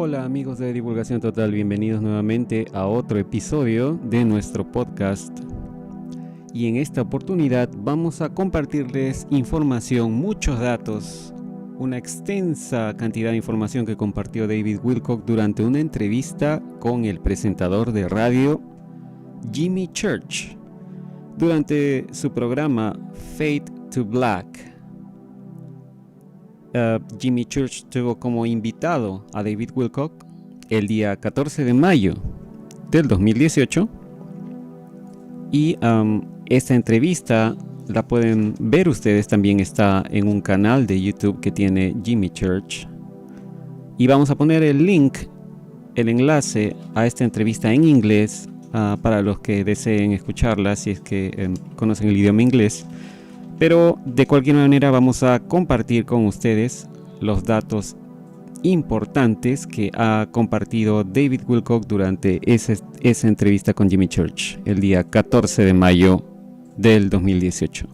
Hola amigos de Divulgación Total, bienvenidos nuevamente a otro episodio de nuestro podcast. Y en esta oportunidad vamos a compartirles información, muchos datos, una extensa cantidad de información que compartió David Wilcock durante una entrevista con el presentador de radio Jimmy Church durante su programa Fade to Black. Jimmy Church tuvo como invitado a David Wilcock el día 14 de mayo del 2018 y esta entrevista la pueden ver ustedes, también está en un canal de YouTube que tiene Jimmy Church, y vamos a poner el link, el enlace a esta entrevista en inglés para los que deseen escucharla si es que conocen el idioma inglés. Pero de cualquier manera vamos a compartir con ustedes los datos importantes que ha compartido David Wilcock durante esa entrevista con Jimmy Church el día 14 de mayo del 2018.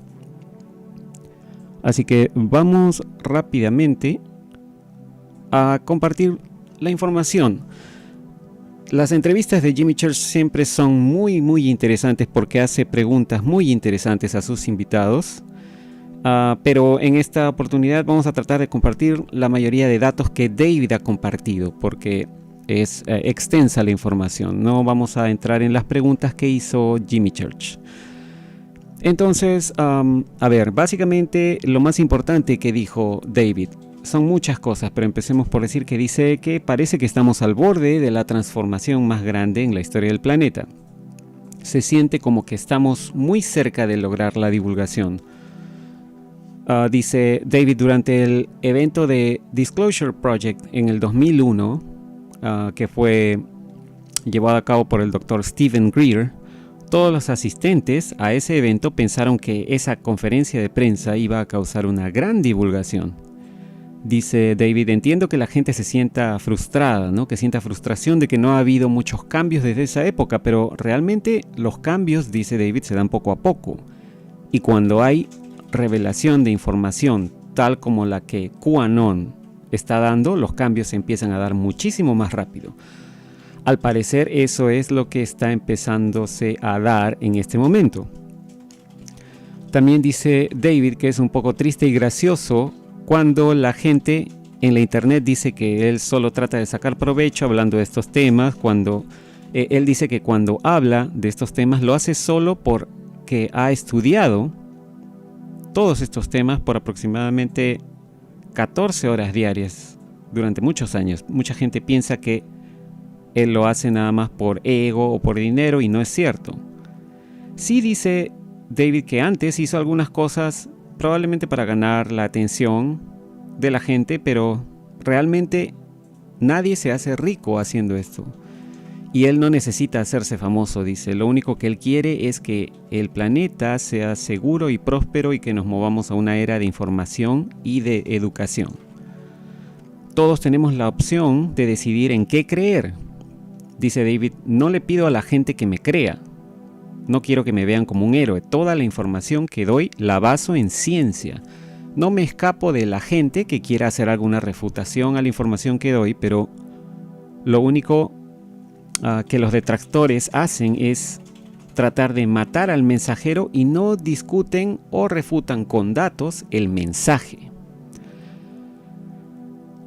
Así que vamos rápidamente a compartir la información. Las entrevistas de Jimmy Church siempre son muy interesantes porque hace preguntas muy interesantes a sus invitados. Pero en esta oportunidad vamos a tratar de compartir la mayoría de datos que David ha compartido, porque es extensa la información. No vamos a entrar en las preguntas que hizo Jimmy Church. Entonces, básicamente lo más importante que dijo David son muchas cosas, pero empecemos por decir que dice que parece que estamos al borde de la transformación más grande en la historia del planeta. Se siente como que estamos muy cerca de lograr la divulgación. Dice David, durante el evento de Disclosure Project en el 2001, que fue llevado a cabo por el Dr. Stephen Greer, todos los asistentes a ese evento pensaron que esa conferencia de prensa iba a causar una gran divulgación. Dice David, entiendo que la gente se sienta frustrada, ¿no? Que sienta frustración de que no ha habido muchos cambios desde esa época, pero realmente los cambios, dice David, se dan poco a poco. Y cuando hay revelación de información tal como la que QAnon está dando, los cambios se empiezan a dar muchísimo más rápido. Al parecer eso es lo que está empezándose a dar en este momento. También dice David que es un poco triste y gracioso cuando la gente en la internet dice que él solo trata de sacar provecho hablando de estos temas, cuando él dice que cuando habla de estos temas lo hace solo porque ha estudiado todos estos temas por aproximadamente 14 horas diarias durante muchos años. Mucha gente piensa que él lo hace nada más por ego o por dinero, y no es cierto. Sí dice David que antes hizo algunas cosas probablemente para ganar la atención de la gente, pero realmente nadie se hace rico haciendo esto. Y él no necesita hacerse famoso, dice. Lo único que él quiere es que el planeta sea seguro y próspero y que nos movamos a una era de información y de educación. Todos tenemos la opción de decidir en qué creer. Dice David, no le pido a la gente que me crea. No quiero que me vean como un héroe. Toda la información que doy la baso en ciencia. No me escapo de la gente que quiera hacer alguna refutación a la información que doy, pero lo único que los detractores hacen es tratar de matar al mensajero y no discuten o refutan con datos el mensaje.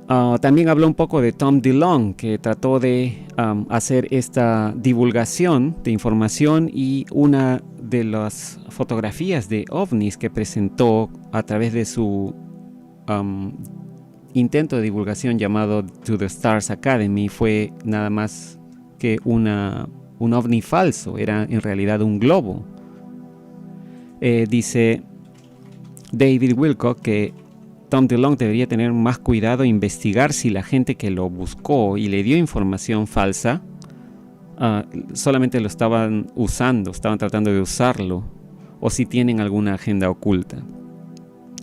También habló un poco de Tom DeLonge, que trató de hacer esta divulgación de información, y una de las fotografías de ovnis que presentó a través de su intento de divulgación llamado To the Stars Academy fue nada más que un ovni falso, era en realidad un globo. Dice David Wilcock que Tom DeLonge debería tener más cuidado e investigar si la gente que lo buscó y le dio información falsa solamente lo estaban usando, estaban tratando de usarlo, o si tienen alguna agenda oculta.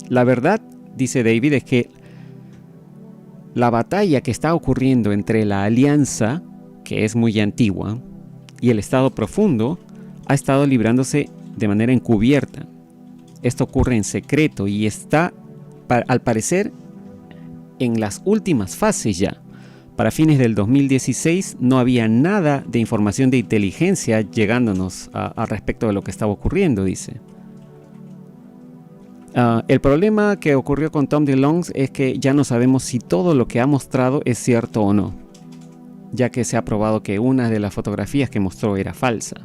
La verdad, dice David, es que la batalla que está ocurriendo entre la alianza, que es muy antigua, y el Estado profundo, ha estado librándose de manera encubierta. Esto ocurre en secreto y está, al parecer, en las últimas fases ya. Para fines del 2016 no había nada de información de inteligencia llegándonos al respecto de lo que estaba ocurriendo, dice. El problema que ocurrió con Tom DeLonge es que ya no sabemos si todo lo que ha mostrado es cierto o no, ya que se ha probado que una de las fotografías que mostró era falsa.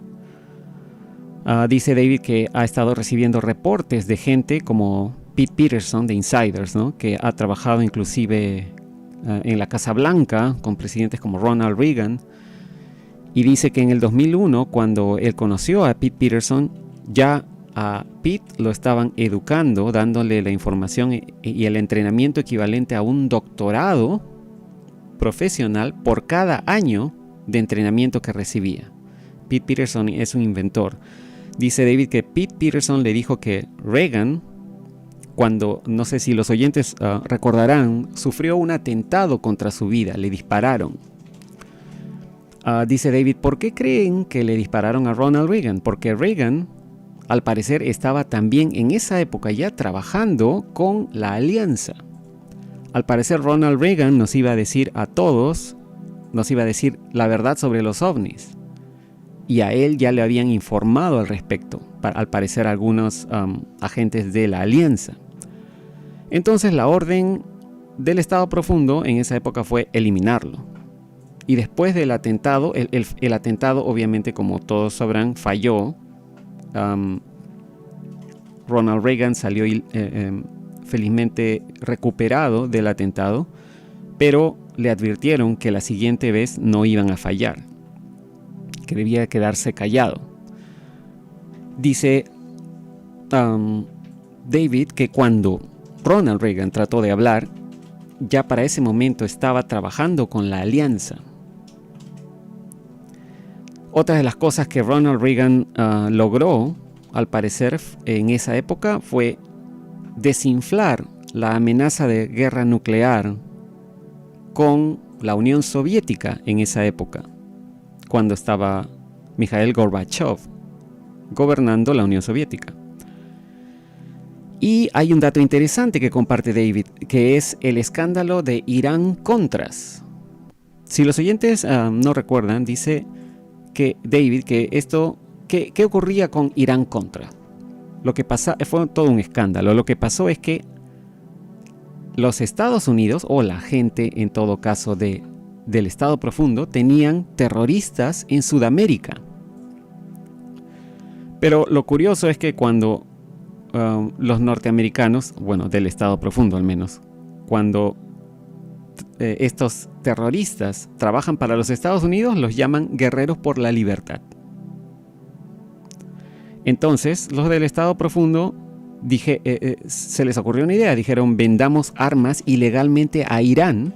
Dice David que ha estado recibiendo reportes de gente como Pete Peterson de Insiders, ¿no? Que ha trabajado inclusive en la Casa Blanca con presidentes como Ronald Reagan, y dice que en el 2001, cuando él conoció a Pete Peterson, ya a Pete lo estaban educando, dándole la información y el entrenamiento equivalente a un doctorado profesional por cada año de entrenamiento que recibía. Pete Peterson es un inventor. Dice David que Pete Peterson le dijo que Reagan, cuando, no sé si los oyentes recordarán, sufrió un atentado contra su vida, le dispararon. Dice David, ¿por qué creen que le dispararon a Ronald Reagan? Porque Reagan, al parecer, estaba también en esa época ya trabajando con la Alianza. Al parecer, Ronald Reagan nos iba a decir a todos, nos iba a decir la verdad sobre los ovnis. Y a él ya le habían informado al respecto, al parecer algunos agentes de la Alianza. Entonces la orden del Estado Profundo en esa época fue eliminarlo. Y después del atentado, el atentado obviamente, como todos sabrán, falló. Ronald Reagan salió felizmente recuperado del atentado, pero le advirtieron que la siguiente vez no iban a fallar, que debía quedarse callado. Dice David que cuando Ronald Reagan trató de hablar, ya para ese momento estaba trabajando con la Alianza. Otra de las cosas que Ronald Reagan logró, al parecer, en esa época fue desinflar la amenaza de guerra nuclear con la Unión Soviética en esa época, cuando estaba Mikhail Gorbachev gobernando la Unión Soviética. Y hay un dato interesante que comparte David, que es el escándalo de Irán-Contras. Si los oyentes no recuerdan, dice que David que esto, ¿qué ocurría con Irán-Contras? Lo que pasa fue todo un escándalo. Lo que pasó es que los Estados Unidos, o la gente en todo caso del Estado Profundo, tenían terroristas en Sudamérica. Pero lo curioso es que cuando los norteamericanos, bueno, del Estado Profundo al menos, cuando estos terroristas trabajan para los Estados Unidos, los llaman guerreros por la libertad. Entonces, los del Estado Profundo se les ocurrió una idea. Dijeron, vendamos armas ilegalmente a Irán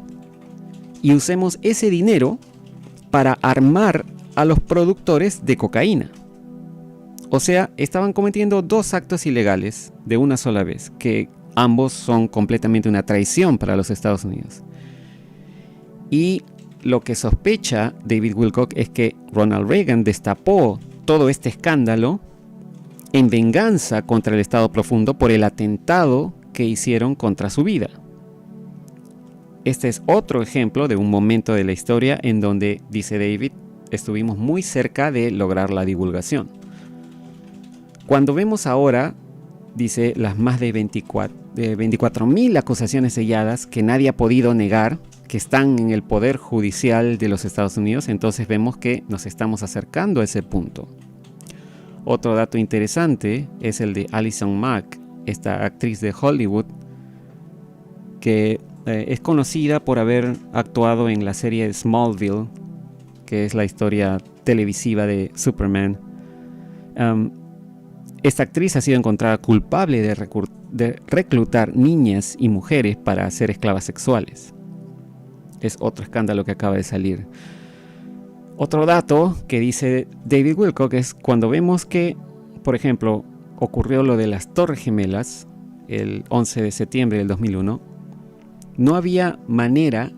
y usemos ese dinero para armar a los productores de cocaína. O sea, estaban cometiendo dos actos ilegales de una sola vez, que ambos son completamente una traición para los Estados Unidos. Y lo que sospecha David Wilcock es que Ronald Reagan destapó todo este escándalo en venganza contra el Estado Profundo por el atentado que hicieron contra su vida. Este es otro ejemplo de un momento de la historia en donde, dice David, estuvimos muy cerca de lograr la divulgación. Cuando vemos ahora, dice, las más de 24,000 acusaciones selladas que nadie ha podido negar, que están en el Poder Judicial de los Estados Unidos, entonces vemos que nos estamos acercando a ese punto. Otro dato interesante es el de Allison Mack, esta actriz de Hollywood, que es conocida por haber actuado en la serie Smallville, que es la historia televisiva de Superman. Esta actriz ha sido encontrada culpable de reclutar niñas y mujeres para ser esclavas sexuales. Es otro escándalo que acaba de salir. Otro dato que dice David Wilcock es cuando vemos que, por ejemplo, ocurrió lo de las Torres Gemelas el 11 de septiembre del 2001, no había manera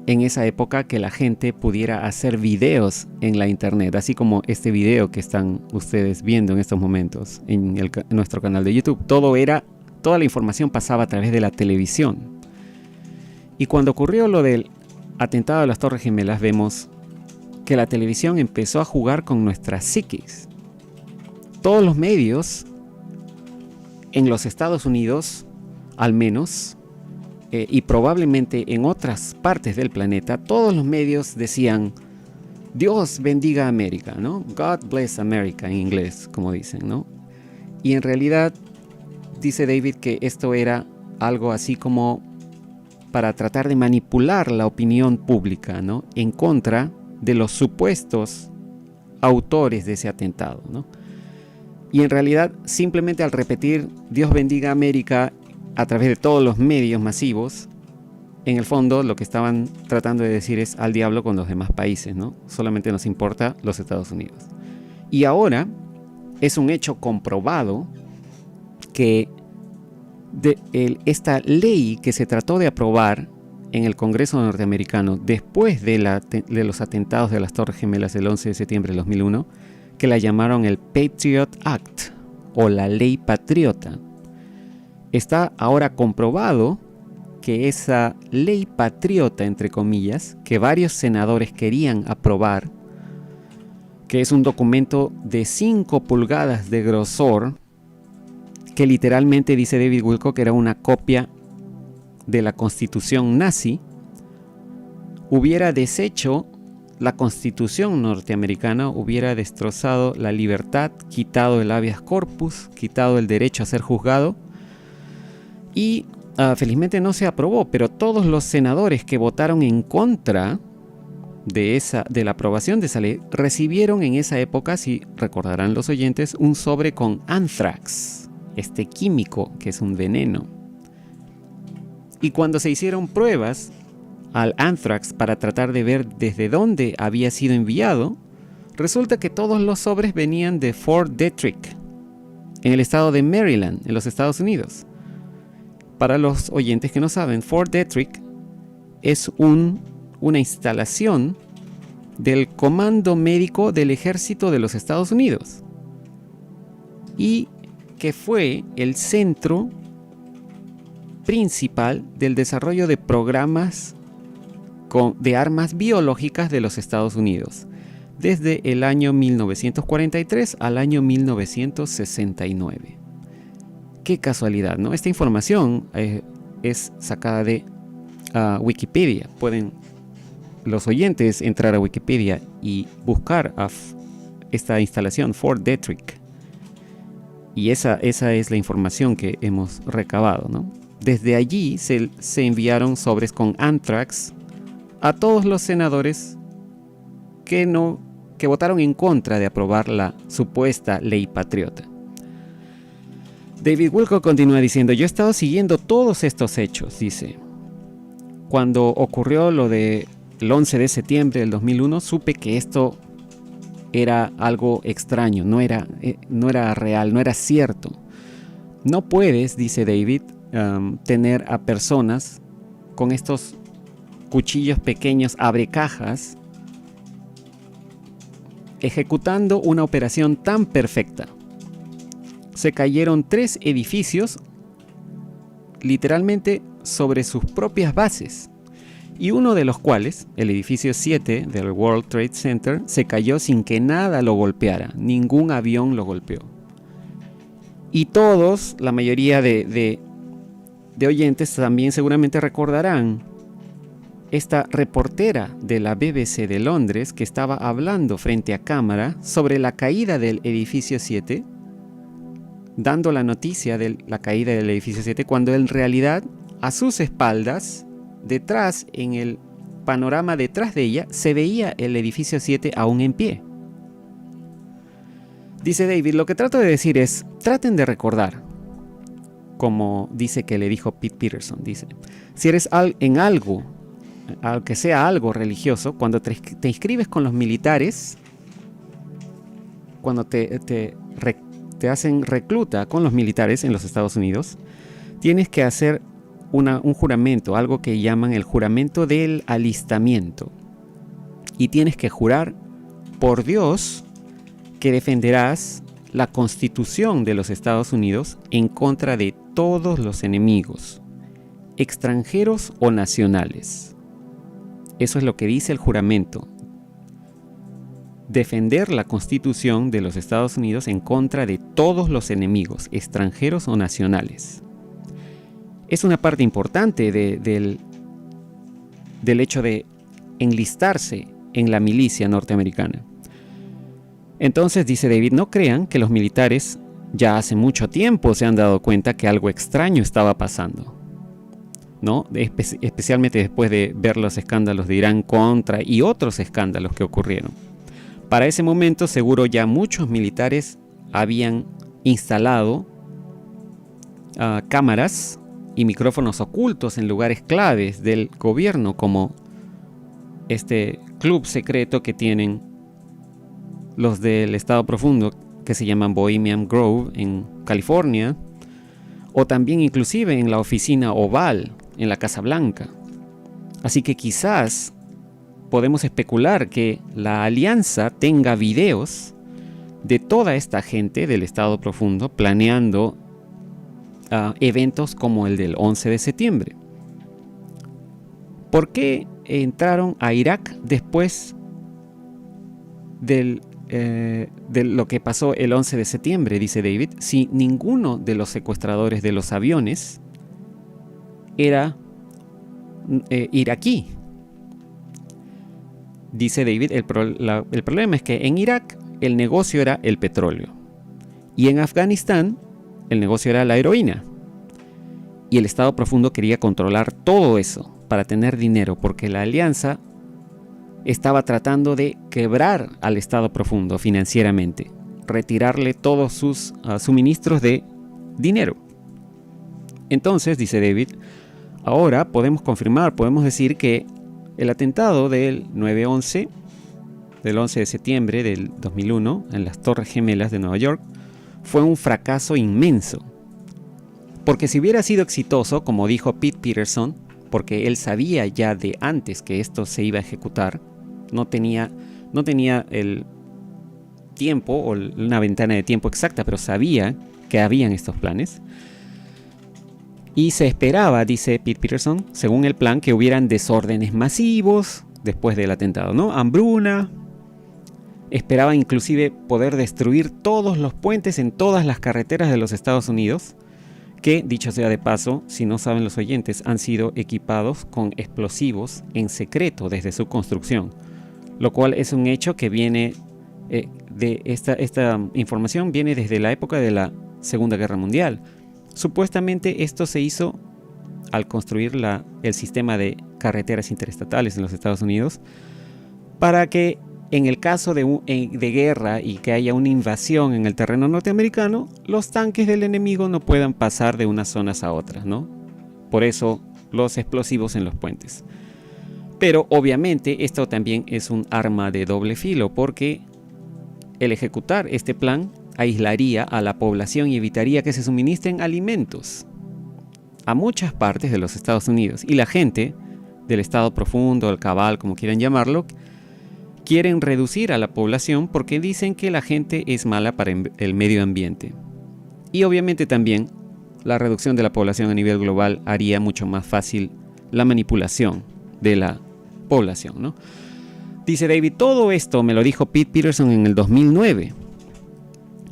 en esa época que la gente pudiera hacer videos en la internet, así como este video que están ustedes viendo en estos momentos en nuestro canal de YouTube. Toda la información pasaba a través de la televisión. Y cuando ocurrió lo del atentado a las Torres Gemelas vemos que la televisión empezó a jugar con nuestras psiquis. Todos los medios en los Estados Unidos, al menos, y probablemente en otras partes del planeta, todos los medios decían: Dios bendiga a América, ¿no? God bless America en inglés, como dicen, ¿no? Y en realidad dice David que esto era algo así como para tratar de manipular la opinión pública, ¿no? En contra de los supuestos autores de ese atentado, ¿no? Y en realidad, simplemente al repetir Dios bendiga a América a través de todos los medios masivos, en el fondo lo que estaban tratando de decir es al diablo con los demás países, ¿no? Solamente nos importa los Estados Unidos. Y ahora es un hecho comprobado que esta ley que se trató de aprobar en el Congreso norteamericano después de los atentados de las Torres Gemelas del 11 de septiembre de 2001, que la llamaron el Patriot Act o la Ley Patriota, está ahora comprobado que esa ley patriota, entre comillas, que varios senadores querían aprobar, que es un documento de 5 pulgadas de grosor, que literalmente, dice David Wilcock, era una copia de la Constitución nazi, hubiera deshecho la Constitución norteamericana, hubiera destrozado la libertad, quitado el habeas corpus, quitado el derecho a ser juzgado, y felizmente no se aprobó, pero todos los senadores que votaron en contra de la aprobación de esa ley recibieron en esa época, si recordarán los oyentes, un sobre con anthrax, este químico que es un veneno. Y cuando se hicieron pruebas al anthrax para tratar de ver desde dónde había sido enviado, resulta que todos los sobres venían de Fort Detrick, en el estado de Maryland, en los Estados Unidos. Para los oyentes que no saben, Fort Detrick es una instalación del Comando Médico del Ejército de los Estados Unidos y que fue el centro principal del desarrollo de programas de armas biológicas de los Estados Unidos desde el año 1943 al año 1969. Qué casualidad, ¿no? Esta información es sacada de Wikipedia. Pueden los oyentes entrar a Wikipedia y buscar a esta instalación, Fort Detrick. Y esa es la información que hemos recabado, ¿no? Desde allí se enviaron sobres con anthrax a todos los senadores que votaron en contra de aprobar la supuesta ley patriota. David Wilcock continúa diciendo: yo he estado siguiendo todos estos hechos, dice. Cuando ocurrió lo del 11 de septiembre del 2001, supe que esto era algo extraño, no era real, no era cierto. No puedes, dice David, tener a personas con estos cuchillos pequeños abrecajas ejecutando una operación tan perfecta. Se cayeron 3 edificios literalmente sobre sus propias bases, y uno de los cuales, el edificio 7 del World Trade Center, se cayó sin que nada lo golpeara, ningún avión lo golpeó. Y todos, la mayoría de oyentes también seguramente recordarán esta reportera de la BBC de Londres que estaba hablando frente a cámara sobre la caída del edificio 7, dando la noticia de la caída del edificio 7, cuando en realidad a sus espaldas, detrás, en el panorama detrás de ella, se veía el edificio 7 aún en pie. Dice David: lo que trato de decir es, traten de recordar, como dice que le dijo Pete Peterson, dice, si eres en algo, aunque sea algo religioso, cuando te inscribes con los militares, cuando te hacen recluta con los militares en los Estados Unidos, tienes que hacer un juramento, algo que llaman el juramento del alistamiento. Y tienes que jurar por Dios que defenderás la Constitución de los Estados Unidos en contra de todos los enemigos, extranjeros o nacionales. Eso es lo que dice el juramento. Defender la Constitución de los Estados Unidos en contra de todos los enemigos, extranjeros o nacionales. Es una parte importante del hecho de enlistarse en la milicia norteamericana. Entonces, dice David, no crean que los militares ya hace mucho tiempo se han dado cuenta que algo extraño estaba pasando, ¿no? Especialmente después de ver los escándalos de Irán Contra y otros escándalos que ocurrieron. Para ese momento, seguro ya muchos militares habían instalado cámaras y micrófonos ocultos en lugares claves del gobierno, como este club secreto que tienen los del Estado Profundo, que se llaman Bohemian Grove en California, o también inclusive en la oficina Oval en la Casa Blanca. Así que quizás podemos especular que la alianza tenga videos de toda esta gente del Estado Profundo planeando eventos como el del 11 de septiembre. ¿Por qué entraron a Irak después de lo que pasó el 11 de septiembre, dice David, si ninguno de los secuestradores de los aviones era iraquí? Dice David, el problema es que en Irak el negocio era el petróleo y en Afganistán el negocio era la heroína, y el Estado Profundo quería controlar todo eso para tener dinero, porque la alianza estaba tratando de quebrar al Estado Profundo financieramente, retirarle todos sus suministros de dinero. Entonces, dice David, ahora podemos decir que el atentado del 9/11, del 11 de septiembre del 2001, en las Torres Gemelas de Nueva York, fue un fracaso inmenso. Porque si hubiera sido exitoso, como dijo Pete Peterson, porque él sabía ya de antes que esto se iba a ejecutar, no tenía el tiempo o una ventana de tiempo exacta, pero sabía que habían estos planes. Y se esperaba, dice Pete Peterson, según el plan, que hubieran desórdenes masivos después del atentado, ¿no? Hambruna. Esperaba inclusive poder destruir todos los puentes en todas las carreteras de los Estados Unidos, que, dicho sea de paso, si no saben los oyentes, han sido equipados con explosivos en secreto desde su construcción, lo cual es un hecho que viene de esta información viene desde la época de la Segunda Guerra Mundial. Supuestamente esto se hizo al construir el sistema de carreteras interestatales en los Estados Unidos, para que en el caso de guerra y que haya una invasión en el terreno norteamericano, los tanques del enemigo no puedan pasar de unas zonas a otras, ¿no? Por eso los explosivos en los puentes. Pero obviamente esto también es un arma de doble filo, porque el ejecutar este plan aislaría a la población y evitaría que se suministren alimentos a muchas partes de los Estados Unidos. Y la gente del Estado Profundo, el Cabal, como quieran llamarlo, quieren reducir a la población porque dicen que la gente es mala para el medio ambiente. Y obviamente también la reducción de la población a nivel global haría mucho más fácil la manipulación de la población, ¿no? Dice David, todo esto me lo dijo Pete Peterson en el 2009.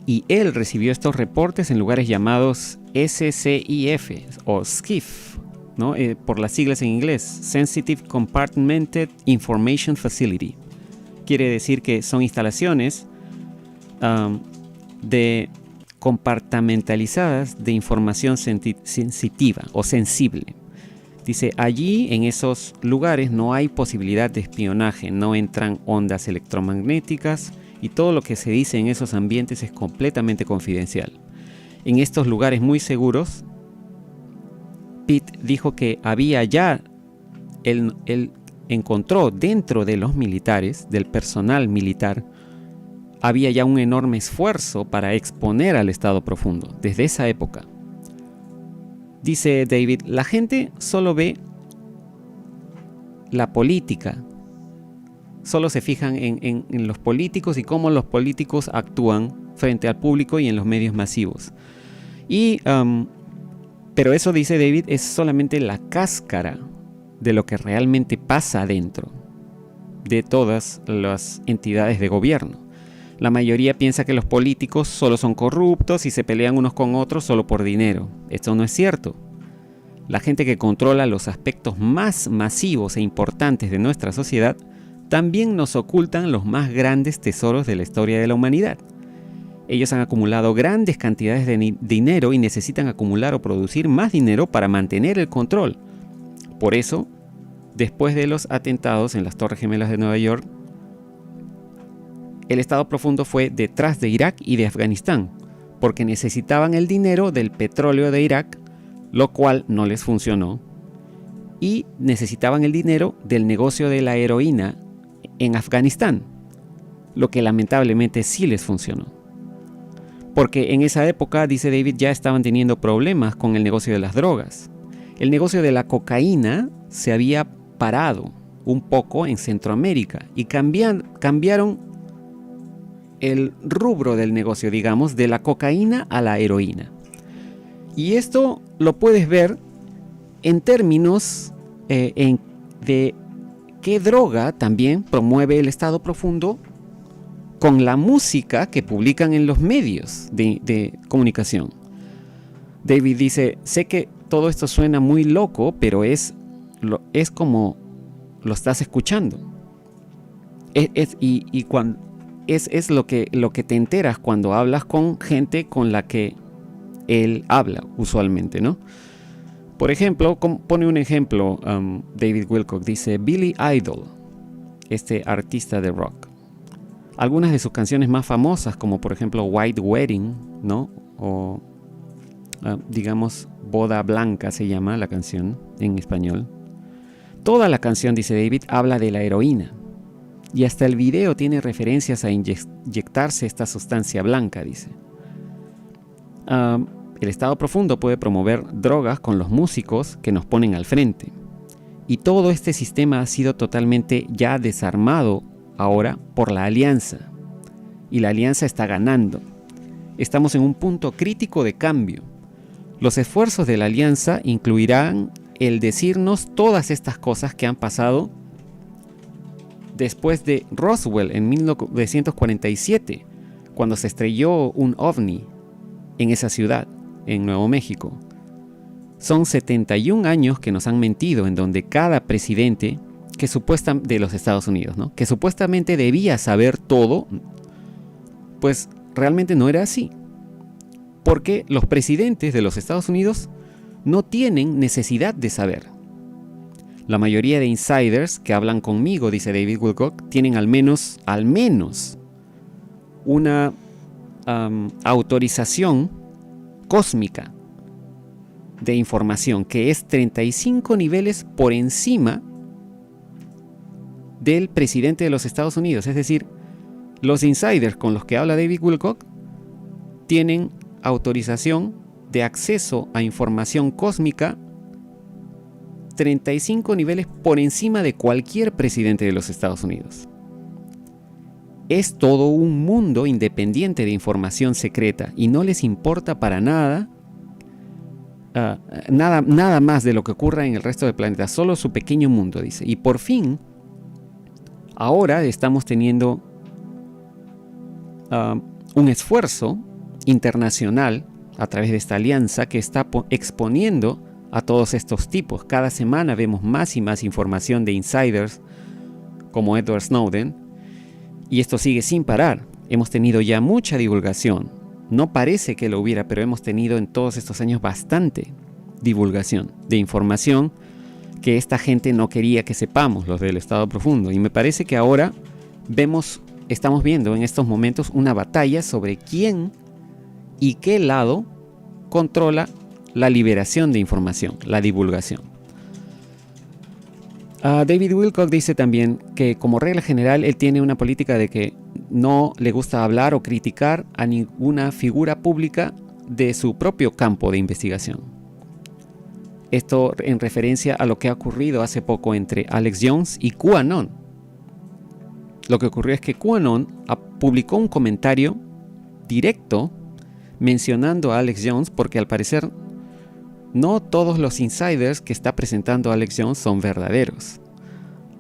Y él recibió estos reportes en lugares llamados SCIF o SCIF, ¿no? Por las siglas en inglés, Sensitive Compartmented Information Facility. Quiere decir que son instalaciones compartamentalizadas de información sensitiva o sensible. Dice, allí en esos lugares no hay posibilidad de espionaje, no entran ondas electromagnéticas y todo lo que se dice en esos ambientes es completamente confidencial. En estos lugares muy seguros, Pete dijo que había ya, él encontró dentro de los militares, del personal militar, había ya un enorme esfuerzo para exponer al Estado Profundo, desde esa época. Dice David, la gente solo ve la política, solo se fijan en los políticos y cómo los políticos actúan frente al público y en los medios masivos. Pero eso, dice David, es solamente la cáscara de lo que realmente pasa adentro de todas las entidades de gobierno. La mayoría piensa que los políticos solo son corruptos y se pelean unos con otros solo por dinero. Esto no es cierto. La gente que controla los aspectos más masivos e importantes de nuestra sociedad también nos ocultan los más grandes tesoros de la historia de la humanidad. Ellos han acumulado grandes cantidades de dinero y necesitan acumular o producir más dinero para mantener el control. Por eso, después de los atentados en las Torres Gemelas de Nueva York, el Estado profundo fue detrás de Irak y de Afganistán, porque necesitaban el dinero del petróleo de Irak, lo cual no les funcionó, y necesitaban el dinero del negocio de la heroína en Afganistán, lo que lamentablemente sí les funcionó. Porque en esa época, dice David, ya estaban teniendo problemas con el negocio de las drogas. El negocio de la cocaína se había parado un poco en Centroamérica y cambiaron el rubro del negocio, digamos, de la cocaína a la heroína. Y esto lo puedes ver en términos de qué droga también promueve el Estado profundo con la música que publican en los medios de comunicación. David dice, sé que todo esto suena muy loco, pero es como lo estás escuchando. Es lo que te enteras cuando hablas con gente con la que él habla usualmente, ¿no? Por ejemplo, pone un ejemplo, David Wilcock dice, Billy Idol, este artista de rock. Algunas de sus canciones más famosas, como por ejemplo White Wedding, ¿no? O digamos Boda Blanca se llama la canción en español. Toda la canción, dice David, habla de la heroína. Y hasta el video tiene referencias a inyectarse esta sustancia blanca, dice. El Estado profundo puede promover drogas con los músicos que nos ponen al frente. Y todo este sistema ha sido totalmente ya desarmado ahora por la alianza. Y la alianza está ganando. Estamos en un punto crítico de cambio. Los esfuerzos de la alianza incluirán el decirnos todas estas cosas que han pasado después de Roswell en 1947, cuando se estrelló un ovni en esa ciudad, en Nuevo México. Son 71 años que nos han mentido, en donde cada presidente de los Estados Unidos, ¿no? Que supuestamente debía saber todo, pues realmente no era así. Porque los presidentes de los Estados Unidos no tienen necesidad de saber. La mayoría de insiders que hablan conmigo, dice David Wilcock, tienen al menos una autorización cósmica de información que es 35 niveles por encima del presidente de los Estados Unidos. Es decir, los insiders con los que habla David Wilcock tienen autorización de acceso a información cósmica 35 niveles por encima de cualquier presidente de los Estados Unidos. Es todo un mundo independiente de información secreta y no les importa para nada nada más de lo que ocurra en el resto del planeta, solo su pequeño mundo, dice. Y por fin, ahora estamos teniendo un esfuerzo internacional a través de esta alianza que está exponiendo a todos estos tipos. Cada semana vemos más y más información de insiders como Edward Snowden, y esto sigue sin parar. Hemos tenido ya mucha divulgación. No parece que lo hubiera, pero hemos tenido en todos estos años bastante divulgación de información que esta gente no quería que sepamos, los del Estado profundo. Y me parece que ahora estamos viendo en estos momentos una batalla sobre quién y qué lado controla la liberación de información, la divulgación. David Wilcock dice también que como regla general él tiene una política de que no le gusta hablar o criticar a ninguna figura pública de su propio campo de investigación. Esto en referencia a lo que ha ocurrido hace poco entre Alex Jones y QAnon. Lo que ocurrió es que QAnon publicó un comentario directo mencionando a Alex Jones porque al parecer no todos los insiders que está presentando Alex Jones son verdaderos.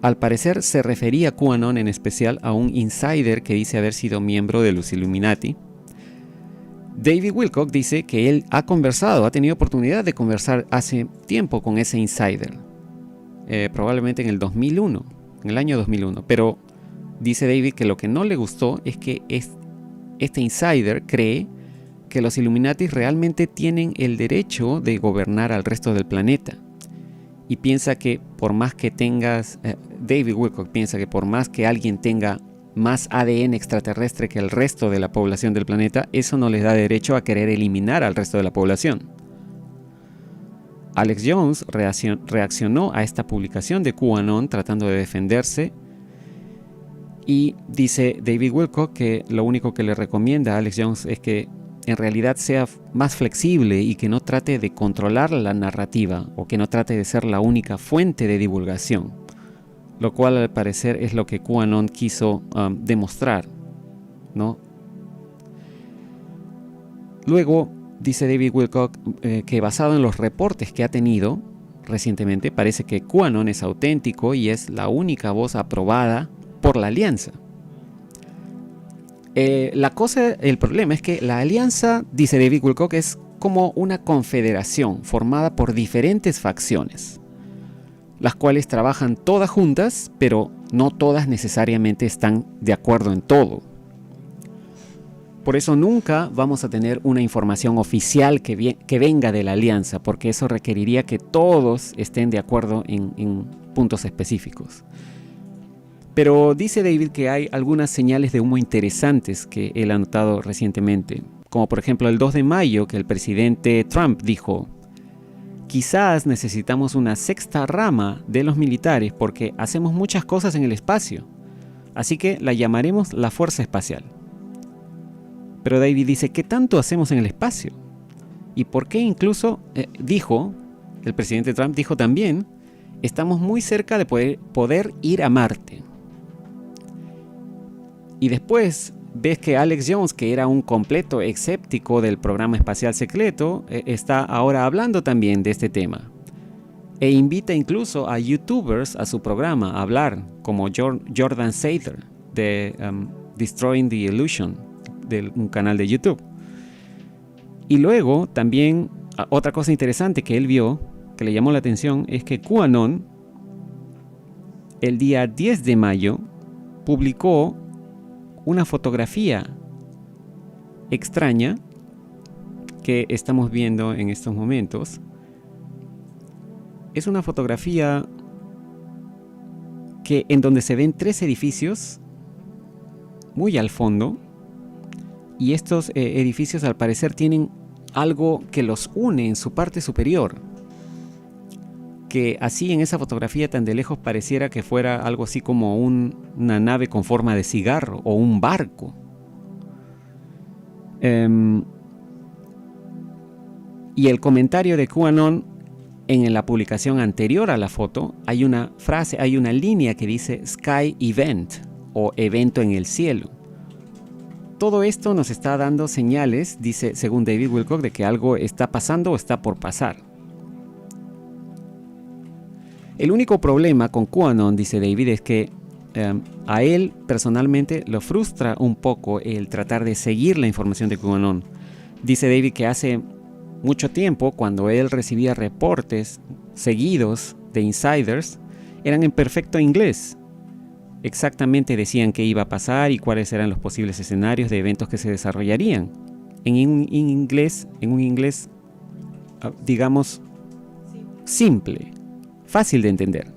Al parecer se refería QAnon en especial a un insider que dice haber sido miembro de los Illuminati. David Wilcock dice que él ha tenido oportunidad de conversar hace tiempo con ese insider, probablemente en el año 2001, pero dice David que lo que no le gustó es que este insider cree que los Illuminati realmente tienen el derecho de gobernar al resto del planeta. Y piensa que por más que David Wilcock piensa que por más que alguien tenga más ADN extraterrestre que el resto de la población del planeta, eso no les da derecho a querer eliminar al resto de la población. Alex Jones reaccionó a esta publicación de QAnon tratando de defenderse, y dice David Wilcock que lo único que le recomienda a Alex Jones es que en realidad sea más flexible y que no trate de controlar la narrativa o que no trate de ser la única fuente de divulgación, lo cual al parecer es lo que QAnon quiso demostrar, ¿no? Luego dice David Wilcock que basado en los reportes que ha tenido recientemente, parece que QAnon es auténtico y es la única voz aprobada por la alianza. El problema es que la alianza, dice David Wilcock, es como una confederación formada por diferentes facciones, las cuales trabajan todas juntas, pero no todas necesariamente están de acuerdo en todo. Por eso nunca vamos a tener una información oficial que venga de la alianza, porque eso requeriría que todos estén de acuerdo en puntos específicos. Pero dice David que hay algunas señales de humo interesantes que él ha notado recientemente, como por ejemplo el 2 de mayo que el presidente Trump dijo: quizás necesitamos una sexta rama de los militares porque hacemos muchas cosas en el espacio, así que la llamaremos la Fuerza Espacial. Pero David dice: ¿qué tanto hacemos en el espacio? ¿Y por qué incluso, el presidente Trump dijo también, estamos muy cerca de poder ir a Marte? Y después ves que Alex Jones, que era un completo escéptico del programa espacial secreto, está ahora hablando también de este tema. E invita incluso a youtubers a su programa a hablar, como Jordan Sather de Destroying the Illusion, de un canal de YouTube. Y luego también otra cosa interesante que él vio, que le llamó la atención, es que QAnon el día 10 de mayo publicó una fotografía extraña que estamos viendo en estos momentos. Es una fotografía en donde se ven 3 edificios muy al fondo, y estos edificios al parecer tienen algo que los une en su parte superior, que así en esa fotografía tan de lejos pareciera que fuera algo así como una nave con forma de cigarro o un barco. Y el comentario de QAnon en la publicación anterior a la foto, hay una frase, hay una línea que dice Sky Event o evento en el cielo. Todo esto nos está dando señales, dice según David Wilcock, de que algo está pasando o está por pasar. El único problema con QAnon, dice David, es que a él personalmente lo frustra un poco el tratar de seguir la información de QAnon. Dice David que hace mucho tiempo, cuando él recibía reportes seguidos de insiders, eran en perfecto inglés. Exactamente decían qué iba a pasar y cuáles eran los posibles escenarios de eventos que se desarrollarían. En un inglés, digamos, simple, fácil de entender.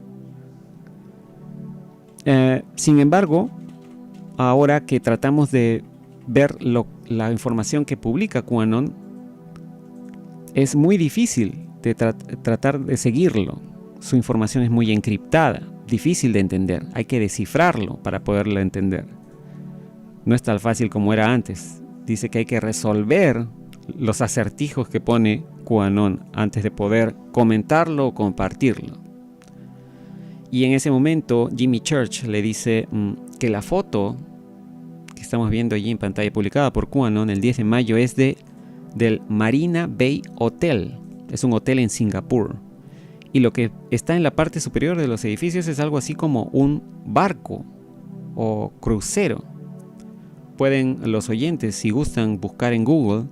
Sin embargo, ahora que tratamos de ver la información que publica QAnon, es muy difícil de tratar de seguirlo. Su información es muy encriptada, difícil de entender. Hay que descifrarlo para poderlo entender. No es tan fácil como era antes. Dice que hay que resolver los acertijos que pone QAnon antes de poder comentarlo o compartirlo. Y en ese momento Jimmy Church le dice que la foto que estamos viendo allí en pantalla publicada por QAnon el 10 de mayo es del Marina Bay Hotel Es un hotel en Singapur. Y lo que está en la parte superior de los edificios es algo así como un barco o crucero. Pueden los oyentes, si gustan, buscar en Google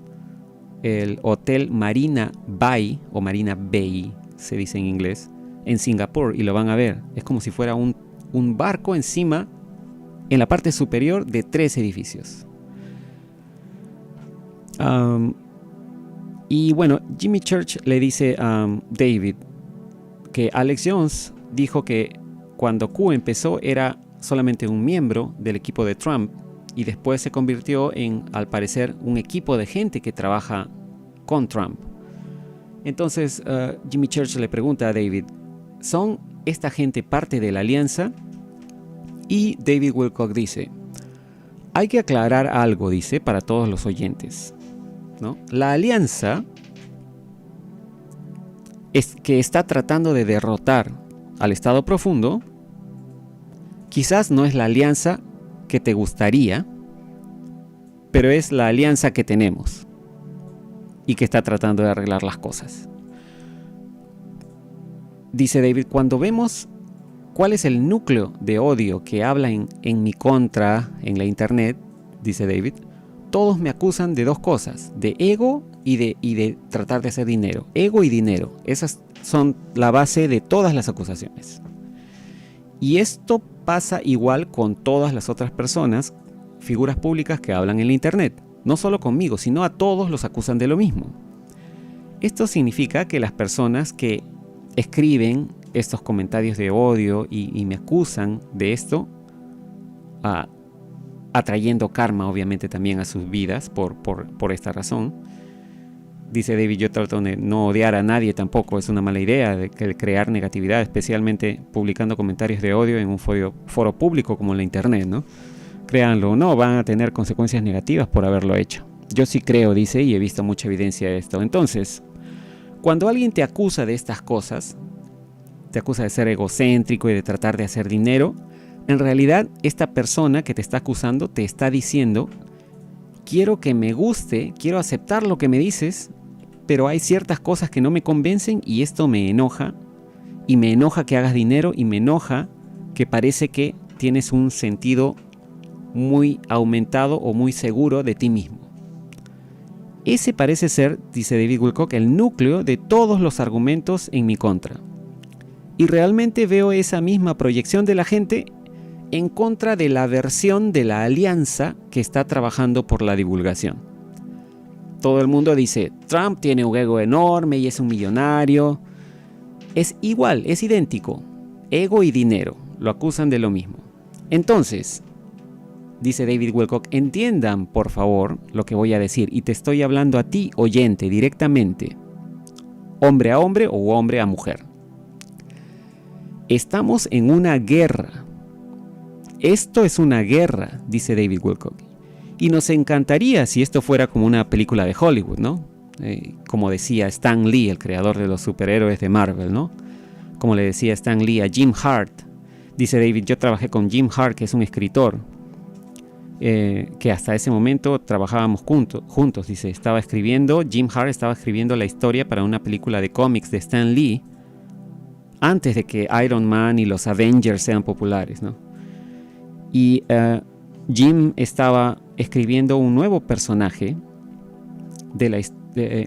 el Hotel Marina Bay, o Marina Bay, se dice en inglés, en Singapur, y lo van a ver. Es como si fuera un barco encima, en la parte superior de 3 edificios. Y bueno, Jimmy Church le dice a David que Alex Jones dijo que cuando Q empezó era solamente un miembro del equipo de Trump, y después se convirtió en, al parecer, un equipo de gente que trabaja con Trump. Entonces Jimmy Church le pregunta a David, ¿son esta gente parte de la alianza? Y David Wilcock dice, hay que aclarar algo, dice, para todos los oyentes, ¿no? La alianza es que está tratando de derrotar al Estado Profundo. Quizás no es la alianza que te gustaría, pero es la alianza que tenemos y que está tratando de arreglar las cosas. Dice David, cuando vemos cuál es el núcleo de odio que habla en mi contra en la internet, dice David, todos me acusan de 2 cosas, de ego y de tratar de hacer dinero. Ego y dinero, esas son la base de todas las acusaciones. Y esto pasa igual con todas las otras personas, figuras públicas que hablan en la internet. No solo conmigo, sino a todos los acusan de lo mismo. Esto significa que las personas que escriben estos comentarios de odio y me acusan de esto, atrayendo karma obviamente también a sus vidas por esta razón. Dice David, yo trato de no odiar a nadie tampoco, es una mala idea de crear negatividad, especialmente publicando comentarios de odio en un foro público como la internet, ¿no? Créanlo o no, van a tener consecuencias negativas por haberlo hecho. Yo sí creo, dice, y he visto mucha evidencia de esto. Entonces, cuando alguien te acusa de estas cosas, te acusa de ser egocéntrico y de tratar de hacer dinero, en realidad esta persona que te está acusando te está diciendo, quiero que me guste, quiero aceptar lo que me dices, pero hay ciertas cosas que no me convencen y esto me enoja, y me enoja que hagas dinero, y me enoja que parece que tienes un sentido muy aumentado o muy seguro de ti mismo. Ese parece ser, dice David Wilcock, el núcleo de todos los argumentos en mi contra. Y realmente veo esa misma proyección de la gente en contra de la versión de la alianza que está trabajando por la divulgación. Todo el mundo dice, Trump tiene un ego enorme y es un millonario. Es igual, es idéntico. Ego y dinero, lo acusan de lo mismo. Entonces, dice David Wilcock, entiendan por favor lo que voy a decir, y te estoy hablando a ti, oyente, directamente, hombre a hombre o hombre a mujer. Estamos en una guerra. Esto es una guerra, dice David Wilcock. Y nos encantaría si esto fuera como una película de Hollywood, ¿no? Como decía Stan Lee, el creador de los superhéroes de Marvel, ¿no? Como le decía Stan Lee a Jim Hart. Dice David, yo trabajé con Jim Hart, que es un escritor, que hasta ese momento trabajábamos juntos. Dice, Jim Hart estaba escribiendo la historia para una película de cómics de Stan Lee antes de que Iron Man y los Avengers sean populares, ¿no? Y Jim estaba escribiendo un nuevo personaje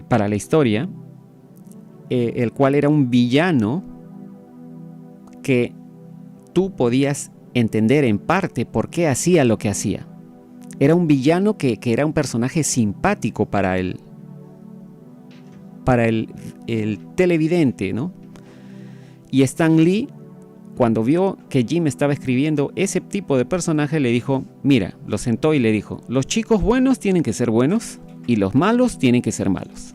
para la historia, el cual era un villano que tú podías entender en parte por qué hacía lo que hacía. Era un villano que era un personaje simpático para el televidente, ¿no? Y Stan Lee, cuando vio que Jim estaba escribiendo ese tipo de personaje, le dijo, mira, lo sentó y le dijo, los chicos buenos tienen que ser buenos y los malos tienen que ser malos.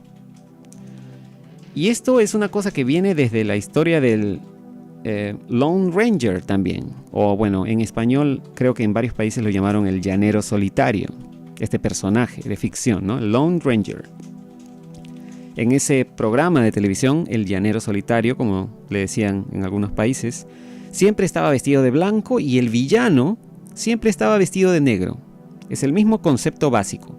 Y esto es una cosa que viene desde la historia del Lone Ranger también, o bueno, en español creo que en varios países lo llamaron el llanero solitario, este personaje de ficción, ¿no? Lone Ranger. En ese programa de televisión, el llanero solitario, como le decían en algunos países, siempre estaba vestido de blanco y el villano siempre estaba vestido de negro. Es el mismo concepto básico.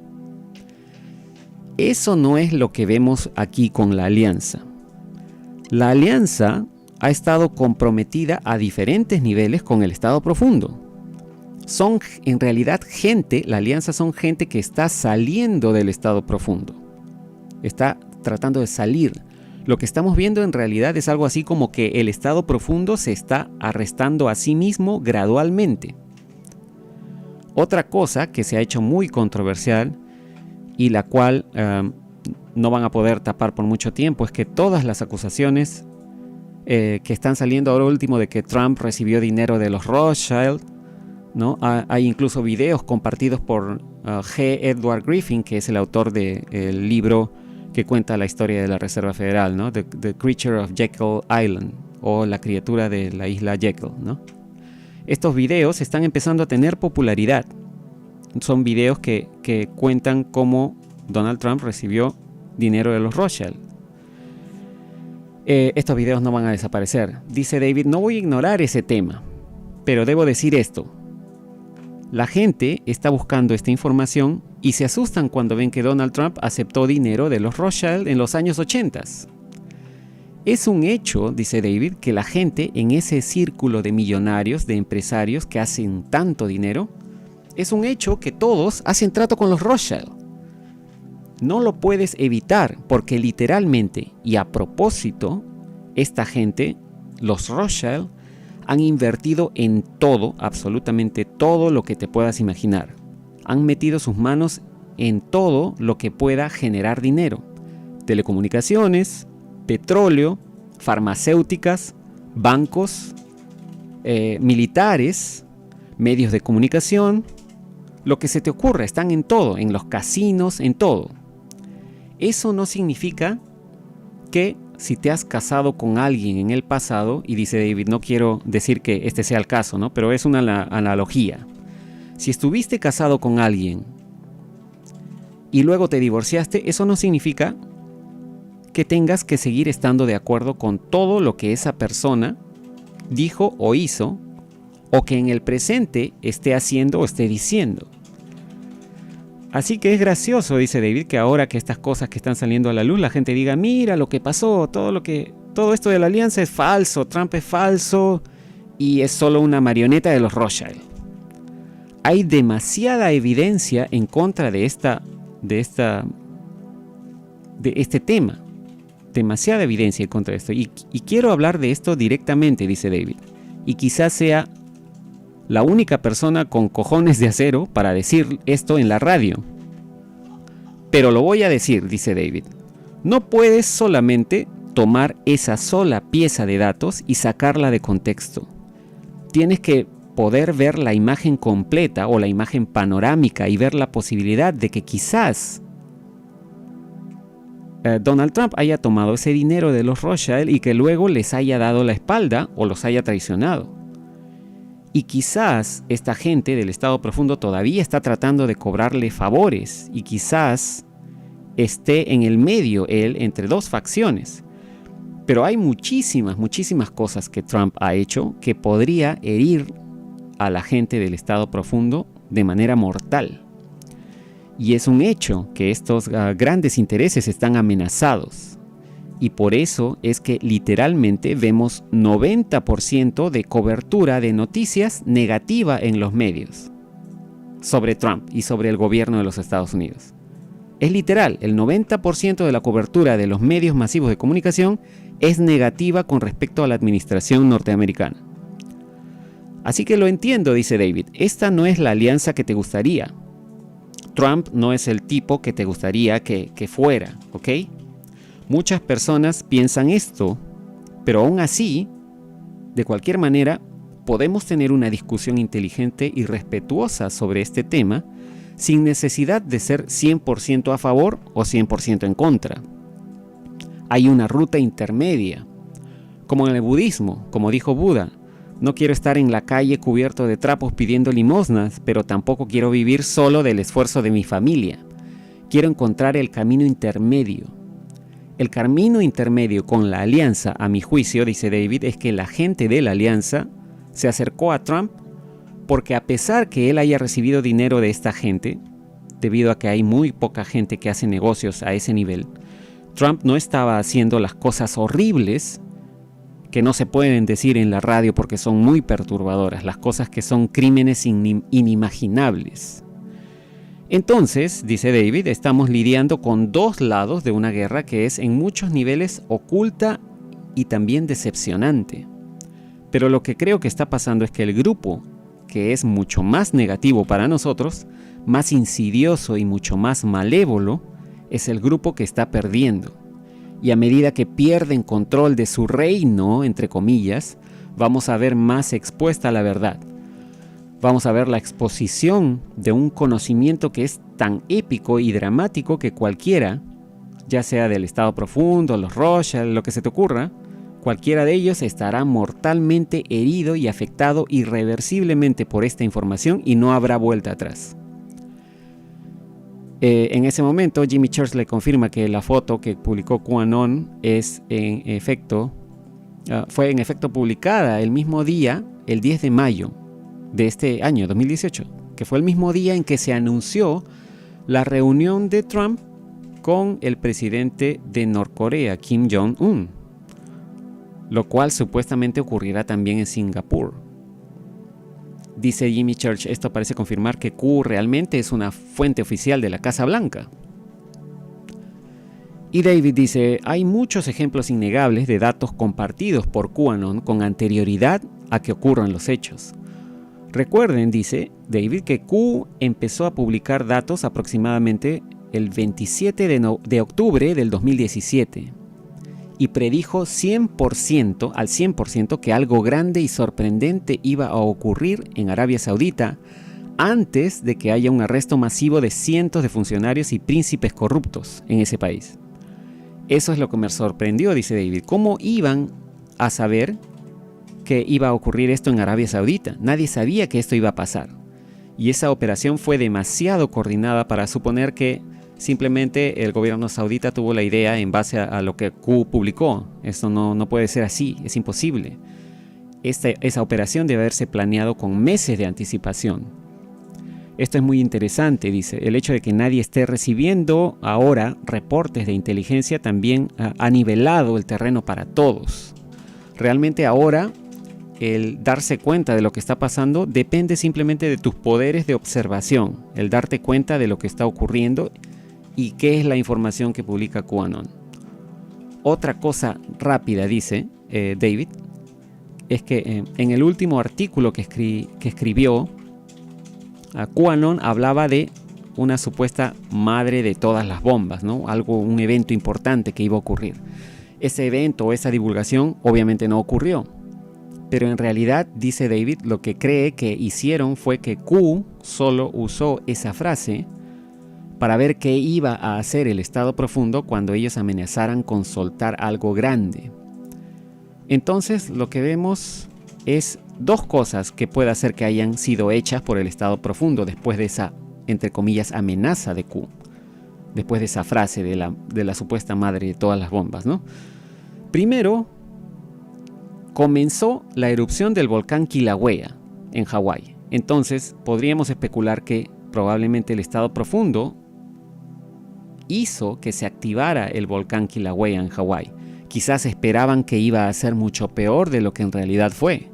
Eso no es lo que vemos aquí con la alianza. La alianza ha estado comprometida a diferentes niveles con el Estado profundo. Son en realidad la alianza son gente que está saliendo del Estado profundo. Está tratando de salir. Lo que estamos viendo en realidad es algo así como que el Estado profundo se está arrestando a sí mismo gradualmente. Otra cosa que se ha hecho muy controversial y la cual no van a poder tapar por mucho tiempo es que todas las acusaciones que están saliendo ahora último de que Trump recibió dinero de los Rothschild, ¿no? Hay incluso videos compartidos por G. Edward Griffin, que es el autor del libro que cuenta la historia de la Reserva Federal, ¿no? The Creature of Jekyll Island, o la criatura de la isla Jekyll, ¿no? Estos videos están empezando a tener popularidad. Son videos que cuentan cómo Donald Trump recibió dinero de los Rothschild. Estos videos no van a desaparecer. Dice David, no voy a ignorar ese tema, pero debo decir esto. La gente está buscando esta información y se asustan cuando ven que Donald Trump aceptó dinero de los Rothschild en los años 80. Es un hecho, dice David, que la gente en ese círculo de millonarios, de empresarios que hacen tanto dinero, es un hecho que todos hacen trato con los Rothschild. No lo puedes evitar porque literalmente y a propósito, esta gente, los Rothschild, han invertido en todo, absolutamente todo lo que te puedas imaginar. Han metido sus manos en todo lo que pueda generar dinero. Telecomunicaciones, petróleo, farmacéuticas, bancos, militares, medios de comunicación, lo que se te ocurra, están en todo, en los casinos, en todo. Eso no significa que si te has casado con alguien en el pasado, y dice David, no quiero decir que este sea el caso, ¿no? Pero es una analogía. Si estuviste casado con alguien y luego te divorciaste, eso no significa que tengas que seguir estando de acuerdo con todo lo que esa persona dijo o hizo, o que en el presente esté haciendo o esté diciendo. Así que es gracioso, dice David, que ahora que estas cosas que están saliendo a la luz, la gente diga, mira lo que pasó, todo esto de la alianza es falso, Trump es falso y es solo una marioneta de los Rothschild. Hay demasiada evidencia en contra de este tema. Demasiada evidencia en contra de esto. Y quiero hablar de esto directamente, dice David. Y quizás sea la única persona con cojones de acero para decir esto en la radio. Pero lo voy a decir, dice David. No puedes solamente tomar esa sola pieza de datos y sacarla de contexto. Tienes que poder ver la imagen completa o la imagen panorámica y ver la posibilidad de que quizás Donald Trump haya tomado ese dinero de los Rothschild y que luego les haya dado la espalda o los haya traicionado. Y quizás esta gente del Estado profundo todavía está tratando de cobrarle favores y quizás esté en el medio él entre dos facciones. Pero hay muchísimas cosas que Trump ha hecho que podría herir a la gente del Estado profundo de manera mortal. Y es un hecho que estos grandes intereses están amenazados. Y por eso es que literalmente vemos 90% de cobertura de noticias negativa en los medios sobre Trump y sobre el gobierno de los Estados Unidos. Es literal, el 90% de la cobertura de los medios masivos de comunicación es negativa con respecto a la administración norteamericana. Así que lo entiendo, dice David, esta no es la alianza que te gustaría. Trump no es el tipo que te gustaría que fuera, ¿ok? Muchas personas piensan esto, pero aún así, de cualquier manera, podemos tener una discusión inteligente y respetuosa sobre este tema sin necesidad de ser 100% a favor o 100% en contra. Hay una ruta intermedia, como en el budismo, como dijo Buda. No quiero estar en la calle cubierto de trapos pidiendo limosnas, pero tampoco quiero vivir solo del esfuerzo de mi familia. Quiero encontrar el camino intermedio. El camino intermedio con la alianza, a mi juicio, dice David, es que la gente de la alianza se acercó a Trump porque a pesar que él haya recibido dinero de esta gente, debido a que hay muy poca gente que hace negocios a ese nivel, Trump no estaba haciendo las cosas horribles que no se pueden decir en la radio porque son muy perturbadoras, las cosas que son crímenes inimaginables. Entonces, dice David, estamos lidiando con dos lados de una guerra que es en muchos niveles oculta y también decepcionante. Pero lo que creo que está pasando es que el grupo, que es mucho más negativo para nosotros, más insidioso y mucho más malévolo, es el grupo que está perdiendo. Y a medida que pierden control de su reino, entre comillas, vamos a ver más expuesta la verdad. Vamos a ver la exposición de un conocimiento que es tan épico y dramático que cualquiera, ya sea del Estado Profundo, los Rothschild, lo que se te ocurra, cualquiera de ellos estará mortalmente herido y afectado irreversiblemente por esta información y no habrá vuelta atrás. En ese momento, Jimmy Church le confirma que la foto que publicó QAnon fue en efecto publicada el mismo día, el 10 de mayo de este año, 2018, que fue el mismo día en que se anunció la reunión de Trump con el presidente de Norcorea, Kim Jong-un, lo cual supuestamente ocurrirá también en Singapur. Dice Jimmy Church, esto parece confirmar que Q realmente es una fuente oficial de la Casa Blanca. Y David dice, hay muchos ejemplos innegables de datos compartidos por QAnon con anterioridad a que ocurran los hechos. Recuerden, dice David, que Q empezó a publicar datos aproximadamente el 27 de octubre del 2017 y predijo al 100% que algo grande y sorprendente iba a ocurrir en Arabia Saudita antes de que haya un arresto masivo de cientos de funcionarios y príncipes corruptos en ese país. Eso es lo que me sorprendió, dice David. ¿Cómo iban a saber que iba a ocurrir esto en Arabia Saudita? Nadie sabía que esto iba a pasar. Y esa operación fue demasiado coordinada para suponer que simplemente el gobierno saudita tuvo la idea en base a lo que Q publicó. Esto no puede ser así, es imposible. Esa operación debe haberse planeado con meses de anticipación. Esto es muy interesante, dice. El hecho de que nadie esté recibiendo ahora reportes de inteligencia también ha nivelado el terreno para todos. Realmente ahora el darse cuenta de lo que está pasando depende simplemente de tus poderes de observación, el darte cuenta de lo que está ocurriendo y qué es la información que publica QAnon. Otra cosa rápida, dice David, es que en el último artículo que escribió, QAnon hablaba de una supuesta madre de todas las bombas, ¿no? Un evento importante que iba a ocurrir. Ese evento o esa divulgación obviamente no ocurrió. Pero en realidad, dice David, lo que cree que hicieron fue que Q solo usó esa frase para ver qué iba a hacer el Estado Profundo cuando ellos amenazaran con soltar algo grande. Entonces, lo que vemos es dos cosas que puede hacer que hayan sido hechas por el Estado Profundo después de esa, entre comillas, amenaza de Q. Después de esa frase de la supuesta madre de todas las bombas, ¿no? Primero, comenzó la erupción del volcán Kilauea en Hawái. Entonces, podríamos especular que probablemente el Estado Profundo hizo que se activara el volcán Kilauea en Hawái. Quizás esperaban que iba a ser mucho peor de lo que en realidad fue.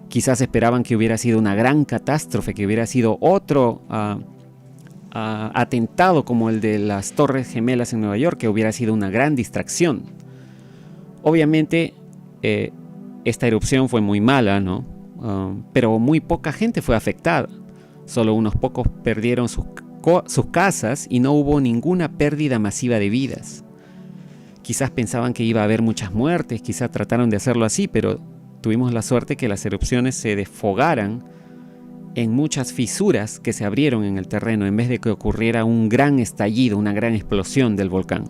Quizás esperaban que hubiera sido una gran catástrofe, que hubiera sido otro atentado como el de las Torres Gemelas en Nueva York, que hubiera sido una gran distracción. Obviamente, esta erupción fue muy mala, ¿no? Pero muy poca gente fue afectada. Solo unos pocos perdieron sus casas y no hubo ninguna pérdida masiva de vidas. Quizás pensaban que iba a haber muchas muertes, quizás trataron de hacerlo así, pero tuvimos la suerte que las erupciones se desfogaran en muchas fisuras que se abrieron en el terreno en vez de que ocurriera un gran estallido, una gran explosión del volcán.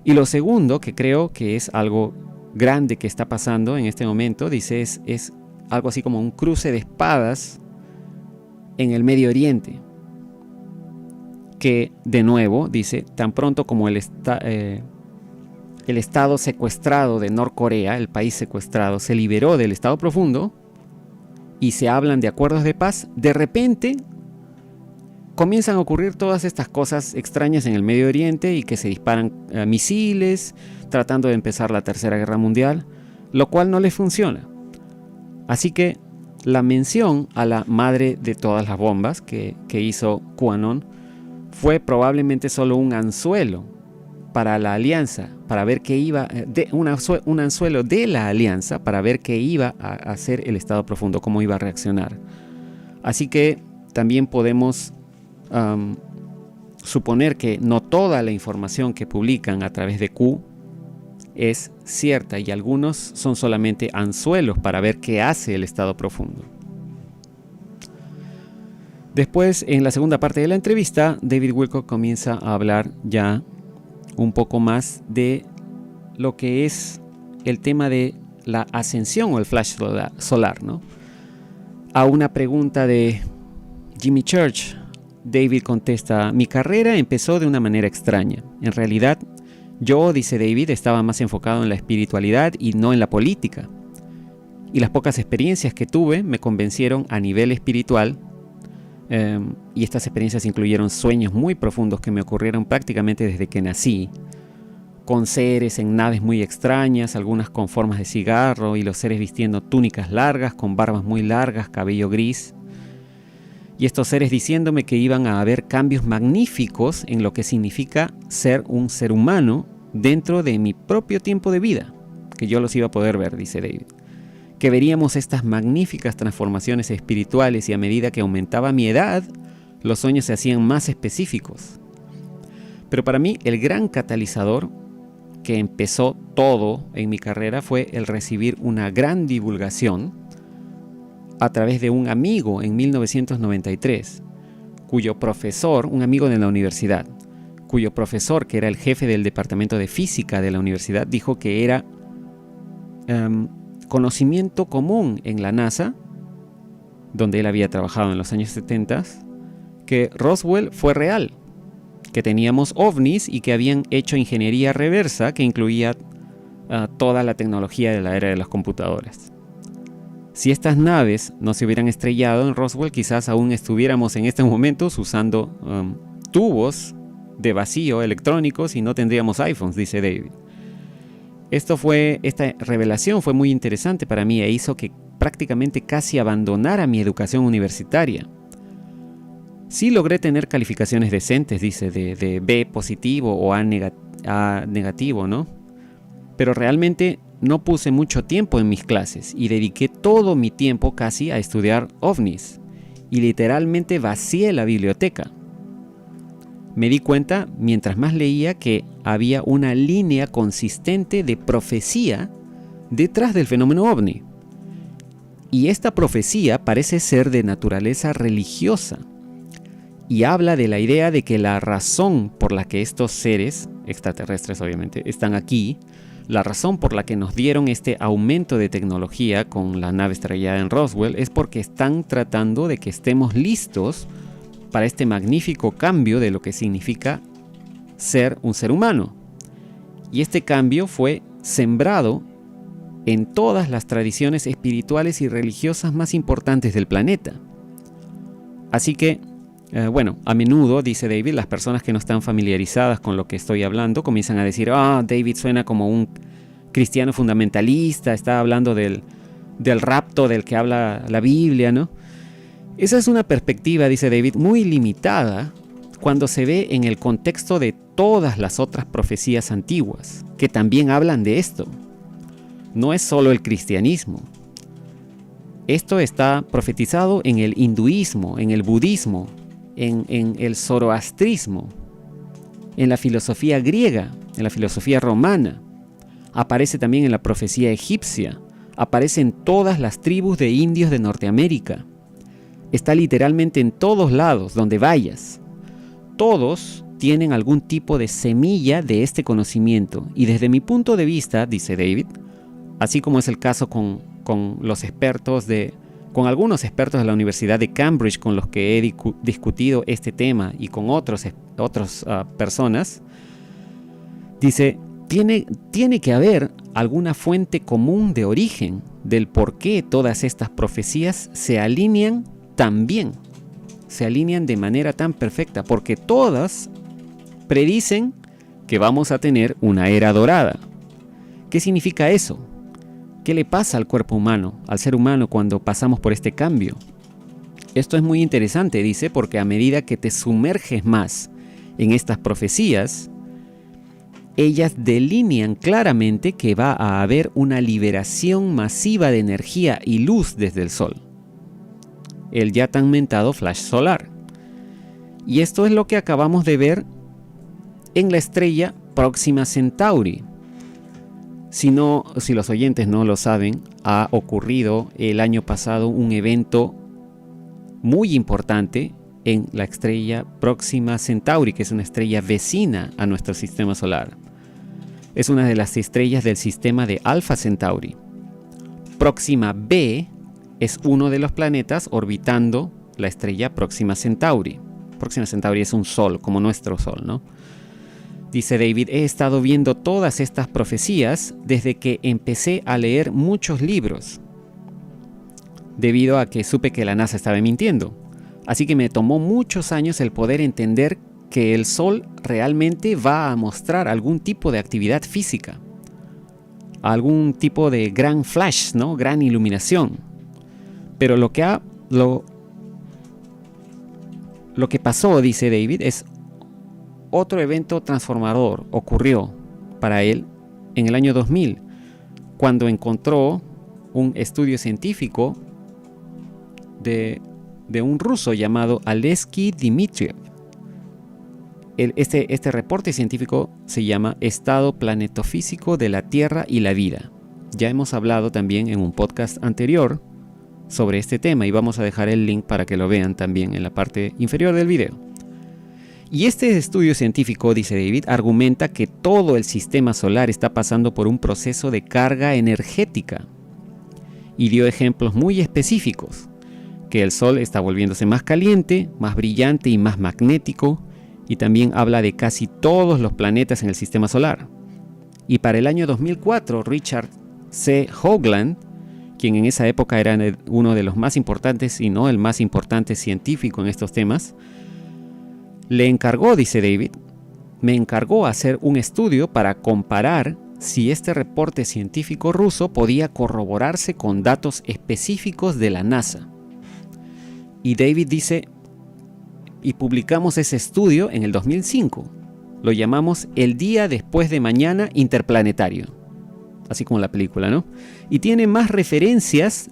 Y lo segundo, que creo que es algo grande que está pasando en este momento, dice, es algo así como un cruce de espadas en el Medio Oriente. Que, de nuevo, dice, tan pronto como el estado secuestrado de Norcorea, el país secuestrado, se liberó del Estado Profundo y se hablan de acuerdos de paz, de repente comienzan a ocurrir todas estas cosas extrañas en el Medio Oriente y que se disparan misiles tratando de empezar la Tercera Guerra Mundial, lo cual no les funciona. Así que la mención a la madre de todas las bombas que hizo QAnon fue probablemente solo un anzuelo para la alianza, para ver qué iba, un anzuelo de la alianza para ver qué iba a hacer el Estado Profundo, cómo iba a reaccionar. Así que también podemos suponer que no toda la información que publican a través de Q es cierta y algunos son solamente anzuelos para ver qué hace el Estado Profundo. Después, en la segunda parte de la entrevista, David Wilcock comienza a hablar ya un poco más de lo que es el tema de la ascensión o el flash solar, ¿no? A una pregunta de Jimmy Church, David contesta: mi carrera empezó de una manera extraña. En realidad, yo, dice David, estaba más enfocado en la espiritualidad y no en la política. Y las pocas experiencias que tuve me convencieron a nivel espiritual. Y estas experiencias incluyeron sueños muy profundos que me ocurrieron prácticamente desde que nací, con seres en naves muy extrañas, algunas con formas de cigarro, y los seres vistiendo túnicas largas, con barbas muy largas, cabello gris. Y estos seres diciéndome que iban a haber cambios magníficos en lo que significa ser un ser humano dentro de mi propio tiempo de vida, que yo los iba a poder ver, dice David. Que veríamos estas magníficas transformaciones espirituales y a medida que aumentaba mi edad, los sueños se hacían más específicos. Pero para mí el gran catalizador que empezó todo en mi carrera fue el recibir una gran divulgación a través de un amigo en 1993, cuyo profesor, un amigo de la universidad, cuyo profesor, que era el jefe del departamento de física de la universidad, dijo que era conocimiento común en la NASA, donde él había trabajado en los años 70, que Roswell fue real, que teníamos ovnis y que habían hecho ingeniería reversa que incluía toda la tecnología de la era de las computadoras. Si estas naves no se hubieran estrellado en Roswell, quizás aún estuviéramos en estos momentos usando tubos de vacío electrónicos y no tendríamos iPhones, dice David. Esta revelación fue muy interesante para mí e hizo que prácticamente casi abandonara mi educación universitaria. Sí logré tener calificaciones decentes, dice, de B positivo o A negativo, ¿no? Pero realmente no puse mucho tiempo en mis clases y dediqué todo mi tiempo casi a estudiar ovnis y literalmente vacié la biblioteca. Me di cuenta, mientras más leía, que había una línea consistente de profecía detrás del fenómeno ovni. Y esta profecía parece ser de naturaleza religiosa y habla de la idea de que la razón por la que estos seres, extraterrestres obviamente, están aquí, la razón por la que nos dieron este aumento de tecnología con la nave estrellada en Roswell es porque están tratando de que estemos listos para este magnífico cambio de lo que significa ser un ser humano. Y este cambio fue sembrado en todas las tradiciones espirituales y religiosas más importantes del planeta. Así que, a menudo, dice David, las personas que no están familiarizadas con lo que estoy hablando comienzan a decir: David suena como un cristiano fundamentalista, está hablando del rapto del que habla la Biblia, ¿no? Esa es una perspectiva, dice David, muy limitada cuando se ve en el contexto de todas las otras profecías antiguas, que también hablan de esto. No es solo el cristianismo. Esto está profetizado en el hinduismo, en el budismo, en el zoroastrismo, en la filosofía griega, en la filosofía romana. Aparece también en la profecía egipcia, aparece en todas las tribus de indios de Norteamérica. Está literalmente en todos lados donde vayas. Todos tienen algún tipo de semilla de este conocimiento. Y desde mi punto de vista, dice David, así como es el caso con algunos expertos de la Universidad de Cambridge con los que he discutido este tema y con otras personas, dice, tiene que haber alguna fuente común de origen del por qué todas estas profecías se alinean tan bien, se alinean de manera tan perfecta, porque todas predicen que vamos a tener una era dorada. ¿Qué significa eso? ¿Qué le pasa al cuerpo humano, al ser humano, cuando pasamos por este cambio? Esto es muy interesante, dice, porque a medida que te sumerges más en estas profecías, ellas delinean claramente que va a haber una liberación masiva de energía y luz desde el Sol, el ya tan mentado flash solar. Y esto es lo que acabamos de ver en la estrella Próxima Centauri. Si los oyentes no lo saben, ha ocurrido el año pasado un evento muy importante en la estrella Próxima Centauri, que es una estrella vecina a nuestro sistema solar. Es una de las estrellas del sistema de Alpha Centauri. Próxima B es uno de los planetas orbitando la estrella Próxima Centauri. Próxima Centauri es un sol, como nuestro sol, ¿no? Dice David, he estado viendo todas estas profecías desde que empecé a leer muchos libros, debido a que supe que la NASA estaba mintiendo. Así que me tomó muchos años el poder entender que el Sol realmente va a mostrar algún tipo de actividad física, algún tipo de gran flash, ¿no? Gran iluminación. Pero lo que pasó, dice David, es otro evento transformador ocurrió para él en el año 2000, cuando encontró un estudio científico de un ruso llamado Aleksey Dmitriev. Este reporte científico se llama Estado Planetofísico de la Tierra y la Vida. Ya hemos hablado también en un podcast anterior sobre este tema y vamos a dejar el link para que lo vean también en la parte inferior del video. Y este estudio científico, dice David, argumenta que todo el sistema solar está pasando por un proceso de carga energética y dio ejemplos muy específicos, que el Sol está volviéndose más caliente, más brillante y más magnético, y también habla de casi todos los planetas en el sistema solar. Y para el año 2004, Richard C. Hoagland, quien en esa época era uno de los más importantes, si no el más importante científico en estos temas, le encargó, dice David, me encargó hacer un estudio para comparar si este reporte científico ruso podía corroborarse con datos específicos de la NASA. Y David dice, y publicamos ese estudio en el 2005. Lo llamamos El Día Después de Mañana Interplanetario. Así como la película, ¿no? Y tiene más referencias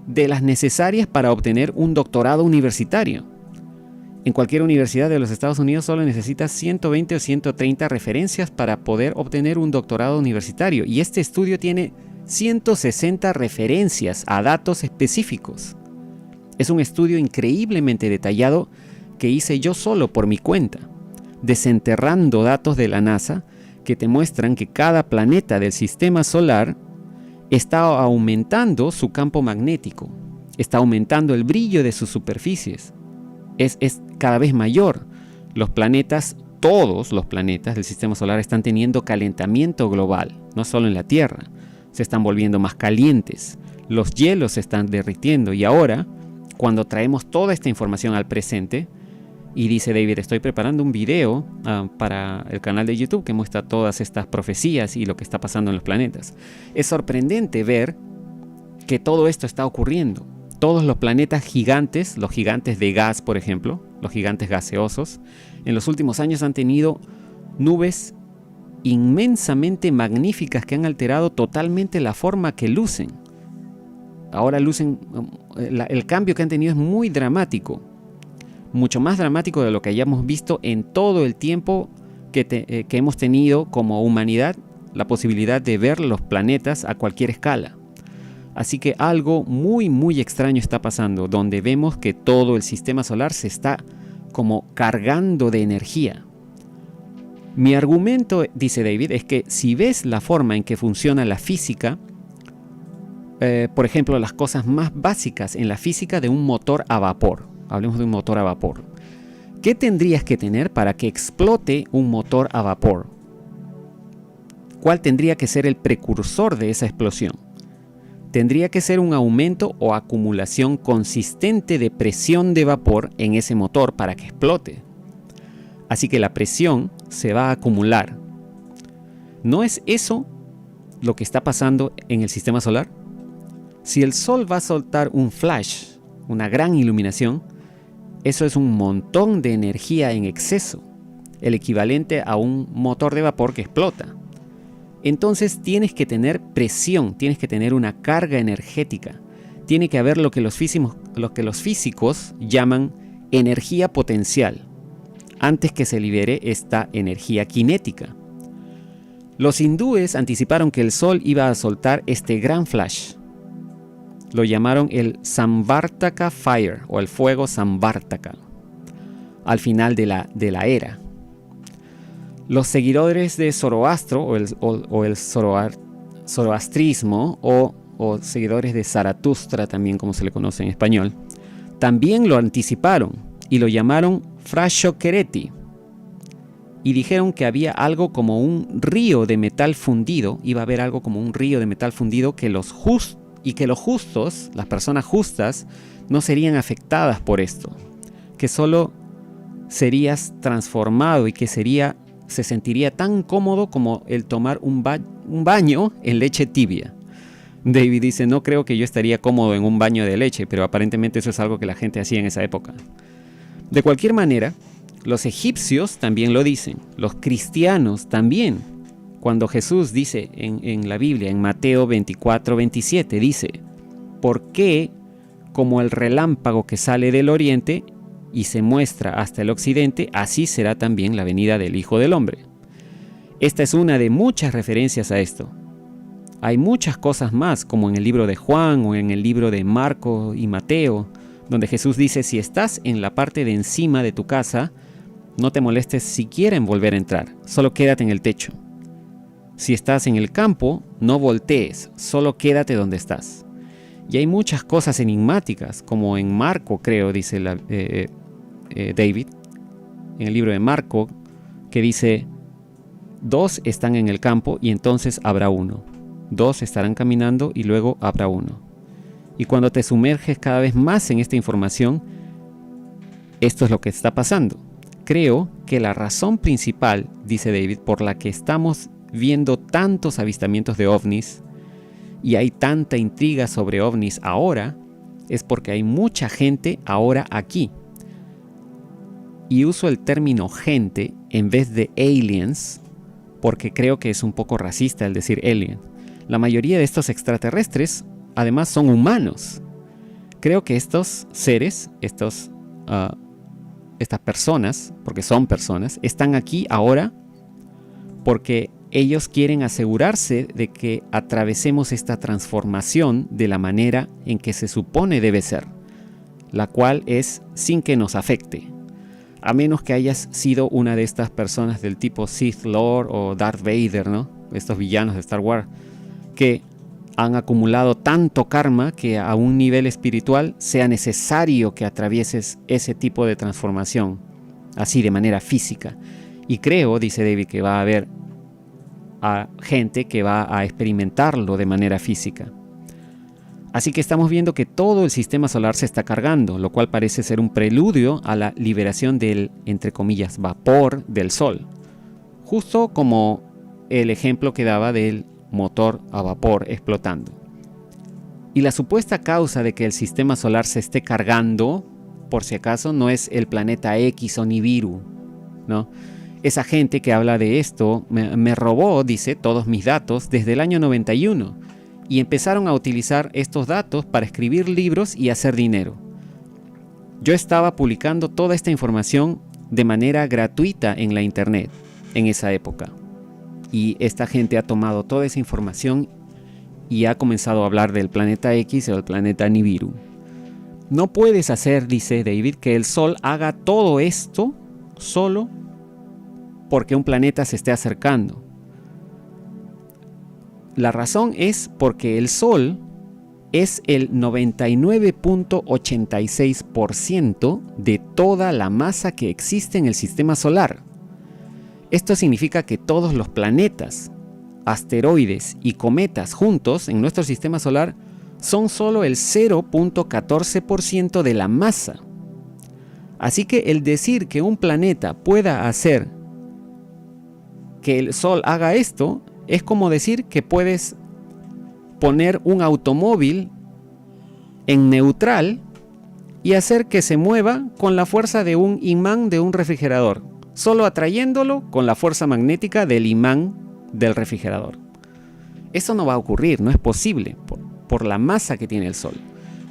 de las necesarias para obtener un doctorado universitario. En cualquier universidad de los Estados Unidos solo necesitas 120 o 130 referencias para poder obtener un doctorado universitario. Y este estudio tiene 160 referencias a datos específicos. Es un estudio increíblemente detallado que hice yo solo por mi cuenta, desenterrando datos de la NASA que te muestran que cada planeta del sistema solar está aumentando su campo magnético, está aumentando el brillo de sus superficies. Es cada vez mayor. Los planetas, todos los planetas del sistema solar están teniendo calentamiento global, no solo en la Tierra. Se están volviendo más calientes, los hielos se están derritiendo y ahora, cuando traemos toda esta información al presente, y dice David, estoy preparando un video para el canal de YouTube que muestra todas estas profecías y lo que está pasando en los planetas. Es sorprendente ver que todo esto está ocurriendo. Todos los planetas gigantes, los gigantes de gas, por ejemplo, los gigantes gaseosos, en los últimos años han tenido nubes inmensamente magníficas que han alterado totalmente la forma que lucen. Ahora lucen, el cambio que han tenido es muy dramático, mucho más dramático de lo que hayamos visto en todo el tiempo que hemos tenido como humanidad la posibilidad de ver los planetas a cualquier escala. Así que algo muy muy extraño está pasando, donde vemos que todo el sistema solar se está como cargando de energía. Mi argumento, dice David, es que si ves la forma en que funciona la física, por ejemplo, las cosas más básicas en la física de un motor a vapor, hablemos de un motor a vapor, ¿qué tendrías que tener para que explote un motor a vapor? ¿Cuál tendría que ser el precursor de esa explosión? tendría que ser un aumento o acumulación consistente de presión de vapor en ese motor para que explote. Así que la presión se va a acumular. ¿No es eso lo que está pasando en el sistema solar? Si el Sol va a soltar un flash, una gran iluminación, eso es un montón de energía en exceso, el equivalente a un motor de vapor que explota. Entonces tienes que tener presión, tienes que tener una carga energética. Tiene que haber lo que los físicos llaman energía potencial, antes que se libere esta energía cinética. Los hindúes anticiparon que el Sol iba a soltar este gran flash. Lo llamaron el Samvartaka Fire o el fuego Samvartaka al final de la era. Los seguidores de Zoroastro o el zoroastrismo o seguidores de Zaratustra, también como se le conoce en español, también lo anticiparon y lo llamaron Frashokereti. Y dijeron que había algo como un río de metal fundido, iba a haber algo como un río de metal fundido que los justos, las personas justas, no serían afectadas por esto. Que solo serías transformado y que se sentiría tan cómodo como el tomar un baño en leche tibia. David dice, no creo que yo estaría cómodo en un baño de leche, pero aparentemente eso es algo que la gente hacía en esa época. De cualquier manera, los egipcios también lo dicen, los cristianos también. Cuando Jesús dice en la Biblia, en Mateo 24:27, dice, ¿por qué como el relámpago que sale del oriente y se muestra hasta el occidente, así será también la venida del Hijo del Hombre? Esta es una de muchas referencias a esto. Hay muchas cosas más, como en el libro de Juan o en el libro de Marcos y Mateo, donde Jesús dice, si estás en la parte de encima de tu casa, no te molestes siquiera en volver a entrar, solo quédate en el techo. Si estás en el campo, no voltees, solo quédate donde estás. Y hay muchas cosas enigmáticas, como en Marco, creo, dice David, en el libro de Marco, que dice, 2 están en el campo y entonces habrá uno. 2 estarán caminando y luego habrá uno. Y cuando te sumerges cada vez más en esta información, esto es lo que está pasando. Creo que la razón principal, dice David, por la que estamos viendo tantos avistamientos de ovnis y hay tanta intriga sobre ovnis ahora, es porque hay mucha gente ahora aquí. Y uso el término gente en vez de aliens, porque creo que es un poco racista el decir alien. La mayoría de estos extraterrestres, además, son humanos. Creo que estos seres, estas personas, porque son personas, están aquí ahora porque ellos quieren asegurarse de que atravesemos esta transformación de la manera en que se supone debe ser, la cual es sin que nos afecte. A menos que hayas sido una de estas personas del tipo Sith Lord o Darth Vader, ¿no? Estos villanos de Star Wars, que han acumulado tanto karma que a un nivel espiritual sea necesario que atravieses ese tipo de transformación, así de manera física. Y creo, dice David, que va a haber gente que va a experimentarlo de manera física. Así que estamos viendo que todo el sistema solar se está cargando, lo cual parece ser un preludio a la liberación del, entre comillas, vapor del Sol. Justo como el ejemplo que daba del motor a vapor explotando. Y la supuesta causa de que el sistema solar se esté cargando, por si acaso, no es el planeta X o Nibiru, ¿no? Esa gente que habla de esto me robó, dice, todos mis datos desde el año 91 y empezaron a utilizar estos datos para escribir libros y hacer dinero. Yo estaba publicando toda esta información de manera gratuita en la internet en esa época. Y esta gente ha tomado toda esa información y ha comenzado a hablar del planeta X o del planeta Nibiru. No puedes hacer, dice David, que el Sol haga todo esto solo porque un planeta se esté acercando. La razón es porque el Sol es el 99.86% de toda la masa que existe en el sistema solar. Esto significa que todos los planetas, asteroides y cometas juntos en nuestro sistema solar son solo el 0.14% de la masa. Así que el decir que un planeta pueda hacer que el Sol haga esto es como decir que puedes poner un automóvil en neutral y hacer que se mueva con la fuerza de un imán de un refrigerador, solo atrayéndolo con la fuerza magnética del imán del refrigerador. Eso no va a ocurrir, no es posible, por la masa que tiene el Sol.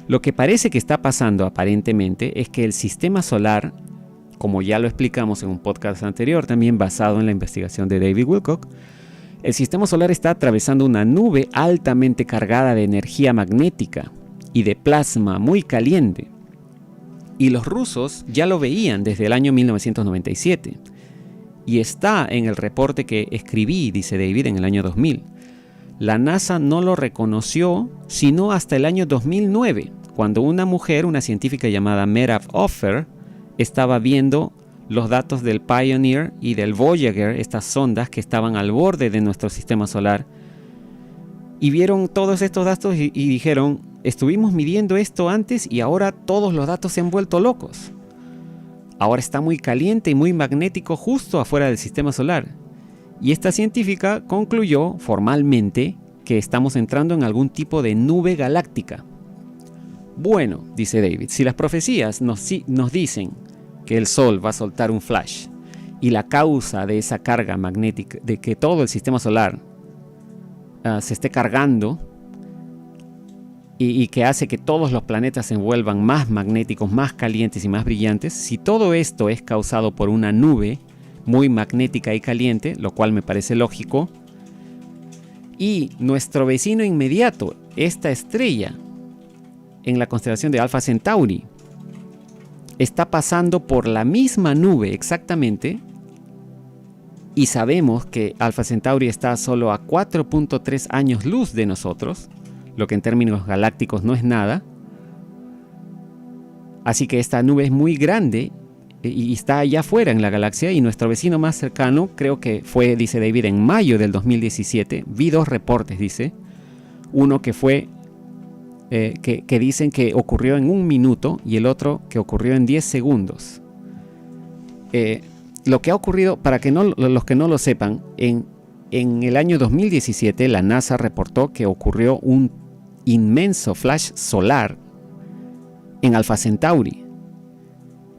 Lo que parece que está pasando aparentemente es que el sistema solar, como ya lo explicamos en un podcast anterior, también basado en la investigación de David Wilcock, el sistema solar está atravesando una nube altamente cargada de energía magnética y de plasma muy caliente. Y los rusos ya lo veían desde el año 1997. Y está en el reporte que escribí, dice David, en el año 2000. La NASA no lo reconoció sino hasta el año 2009, cuando una mujer, una científica llamada Merab Offer, estaba viendo los datos del Pioneer y del Voyager, estas sondas que estaban al borde de nuestro sistema solar, y vieron todos estos datos y dijeron, estuvimos midiendo esto antes y ahora todos los datos se han vuelto locos. Ahora está muy caliente y muy magnético justo afuera del sistema solar. Y esta científica concluyó formalmente que estamos entrando en algún tipo de nube galáctica. Bueno, dice David, si las profecías nos dicen que el Sol va a soltar un flash y la causa de esa carga magnética, de que todo el sistema solar se esté cargando y que hace que todos los planetas se vuelvan más magnéticos, más calientes y más brillantes, si todo esto es causado por una nube muy magnética y caliente, lo cual me parece lógico, y nuestro vecino inmediato, esta estrella en la constelación de Alpha Centauri, está pasando por la misma nube exactamente, y sabemos que Alpha Centauri está solo a 4.3 años luz de nosotros, lo que en términos galácticos no es nada. Así que esta nube es muy grande y está allá afuera en la galaxia, y nuestro vecino más cercano, creo que fue, dice David, en mayo del 2017, vi dos reportes, dice, uno que fue que dicen que ocurrió en 1 minuto y el otro que ocurrió en 10 segundos. Lo que ha ocurrido, para que los que no lo sepan, en el año 2017 la NASA reportó que ocurrió un inmenso flash solar en Alpha Centauri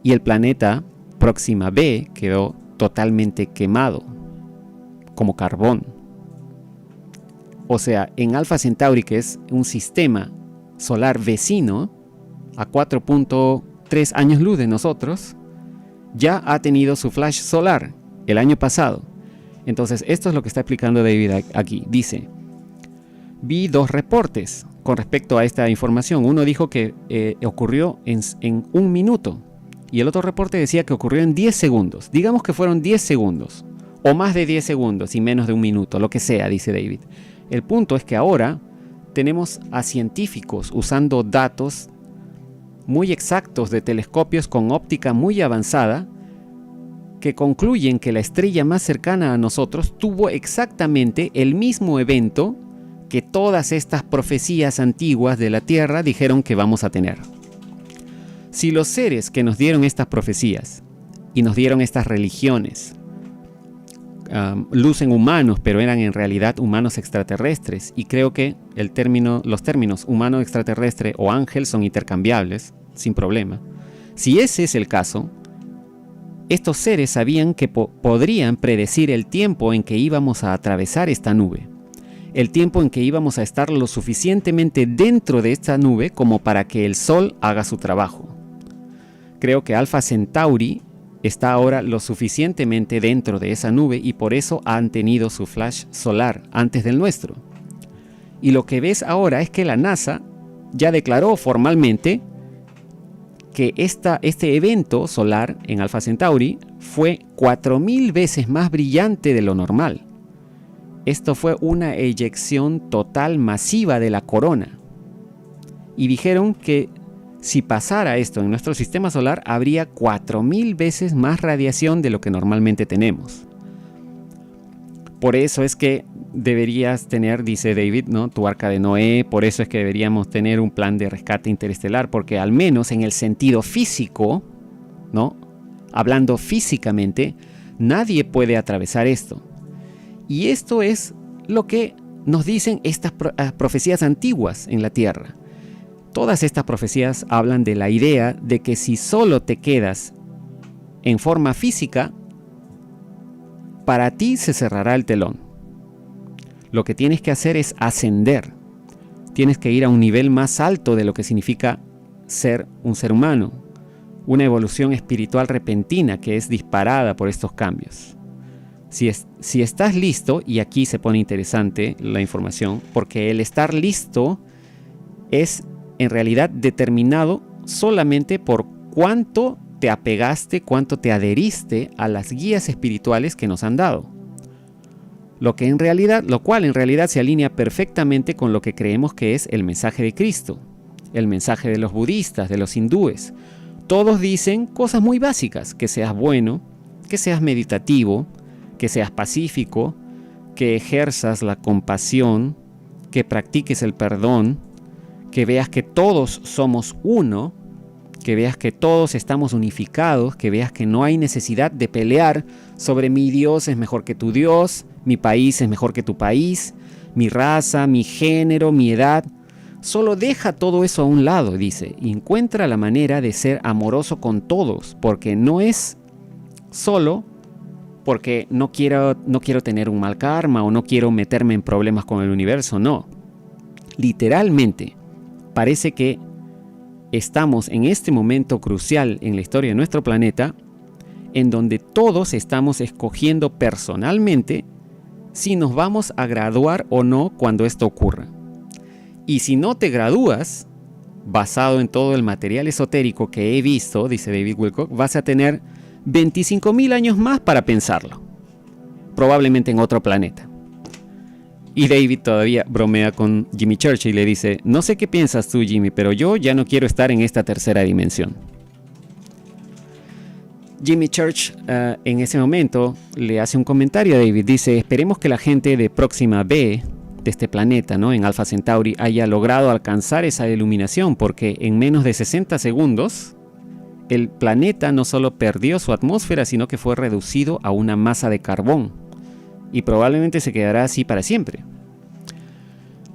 y el planeta Próxima B quedó totalmente quemado como carbón. O sea, en Alpha Centauri, que es un sistema solar vecino a 4.3 años luz de nosotros, ya ha tenido su flash solar el año pasado. Entonces esto es lo que está explicando David aquí. Dice, vi dos reportes con respecto a esta información. Uno dijo que ocurrió en 1 minuto y el otro reporte decía que ocurrió en 10 segundos. Digamos que fueron 10 segundos o más de 10 segundos y menos de 1 minuto, lo que sea, dice David. El punto es que ahora tenemos a científicos usando datos muy exactos de telescopios con óptica muy avanzada que concluyen que la estrella más cercana a nosotros tuvo exactamente el mismo evento que todas estas profecías antiguas de la Tierra dijeron que vamos a tener. Si los seres que nos dieron estas profecías y nos dieron estas religiones lucen humanos, pero eran en realidad humanos extraterrestres, y creo que los términos humano extraterrestre o ángel son intercambiables, sin problema. Si ese es el caso, estos seres sabían que podrían predecir el tiempo en que íbamos a atravesar esta nube, el tiempo en que íbamos a estar lo suficientemente dentro de esta nube como para que el Sol haga su trabajo. Creo que Alpha Centauri está ahora lo suficientemente dentro de esa nube y por eso han tenido su flash solar antes del nuestro. Y lo que ves ahora es que la NASA ya declaró formalmente que este evento solar en Alpha Centauri fue 4000 veces más brillante de lo normal. Esto fue una eyección total masiva de la corona. Y dijeron que si pasara esto en nuestro sistema solar, habría 4000 veces más radiación de lo que normalmente tenemos. Por eso es que deberías tener, dice David, ¿no?, tu arca de Noé. Por eso es que deberíamos tener un plan de rescate interestelar, porque al menos en el sentido físico, ¿no?, hablando físicamente, nadie puede atravesar esto. Y esto es lo que nos dicen estas profecías antiguas en la Tierra. Todas estas profecías hablan de la idea de que si solo te quedas en forma física, para ti se cerrará el telón. Lo que tienes que hacer es ascender. Tienes que ir a un nivel más alto de lo que significa ser un ser humano. Una evolución espiritual repentina que es disparada por estos cambios. Si estás listo, y aquí se pone interesante la información, porque el estar listo es en realidad determinado solamente por cuánto te apegaste, cuánto te adheriste a las guías espirituales que nos han dado. Lo cual en realidad se alinea perfectamente con lo que creemos que es el mensaje de Cristo, el mensaje de los budistas, de los hindúes. Todos dicen cosas muy básicas: que seas bueno, que seas meditativo, que seas pacífico, que ejerzas la compasión, que practiques el perdón, que veas que todos somos uno, que veas que todos estamos unificados, que veas que no hay necesidad de pelear sobre mi Dios es mejor que tu Dios, mi país es mejor que tu país, mi raza, mi género, mi edad. Solo deja todo eso a un lado, dice, y encuentra la manera de ser amoroso con todos, porque no es solo porque no quiero tener un mal karma o no quiero meterme en problemas con el universo, no. Literalmente, parece que estamos en este momento crucial en la historia de nuestro planeta, en donde todos estamos escogiendo personalmente si nos vamos a graduar o no cuando esto ocurra. Y si no te gradúas, basado en todo el material esotérico que he visto, dice David Wilcock, vas a tener 25,000 años más para pensarlo, probablemente en otro planeta. Y David todavía bromea con Jimmy Church y le dice: no sé qué piensas tú, Jimmy, pero yo ya no quiero estar en esta tercera dimensión. Jimmy Church en ese momento le hace un comentario a David. Dice: esperemos que la gente de Próxima B, de este planeta, ¿no?, en Alpha Centauri, haya logrado alcanzar esa iluminación, porque en menos de 60 segundos el planeta no solo perdió su atmósfera, sino que fue reducido a una masa de carbón, y probablemente se quedará así para siempre.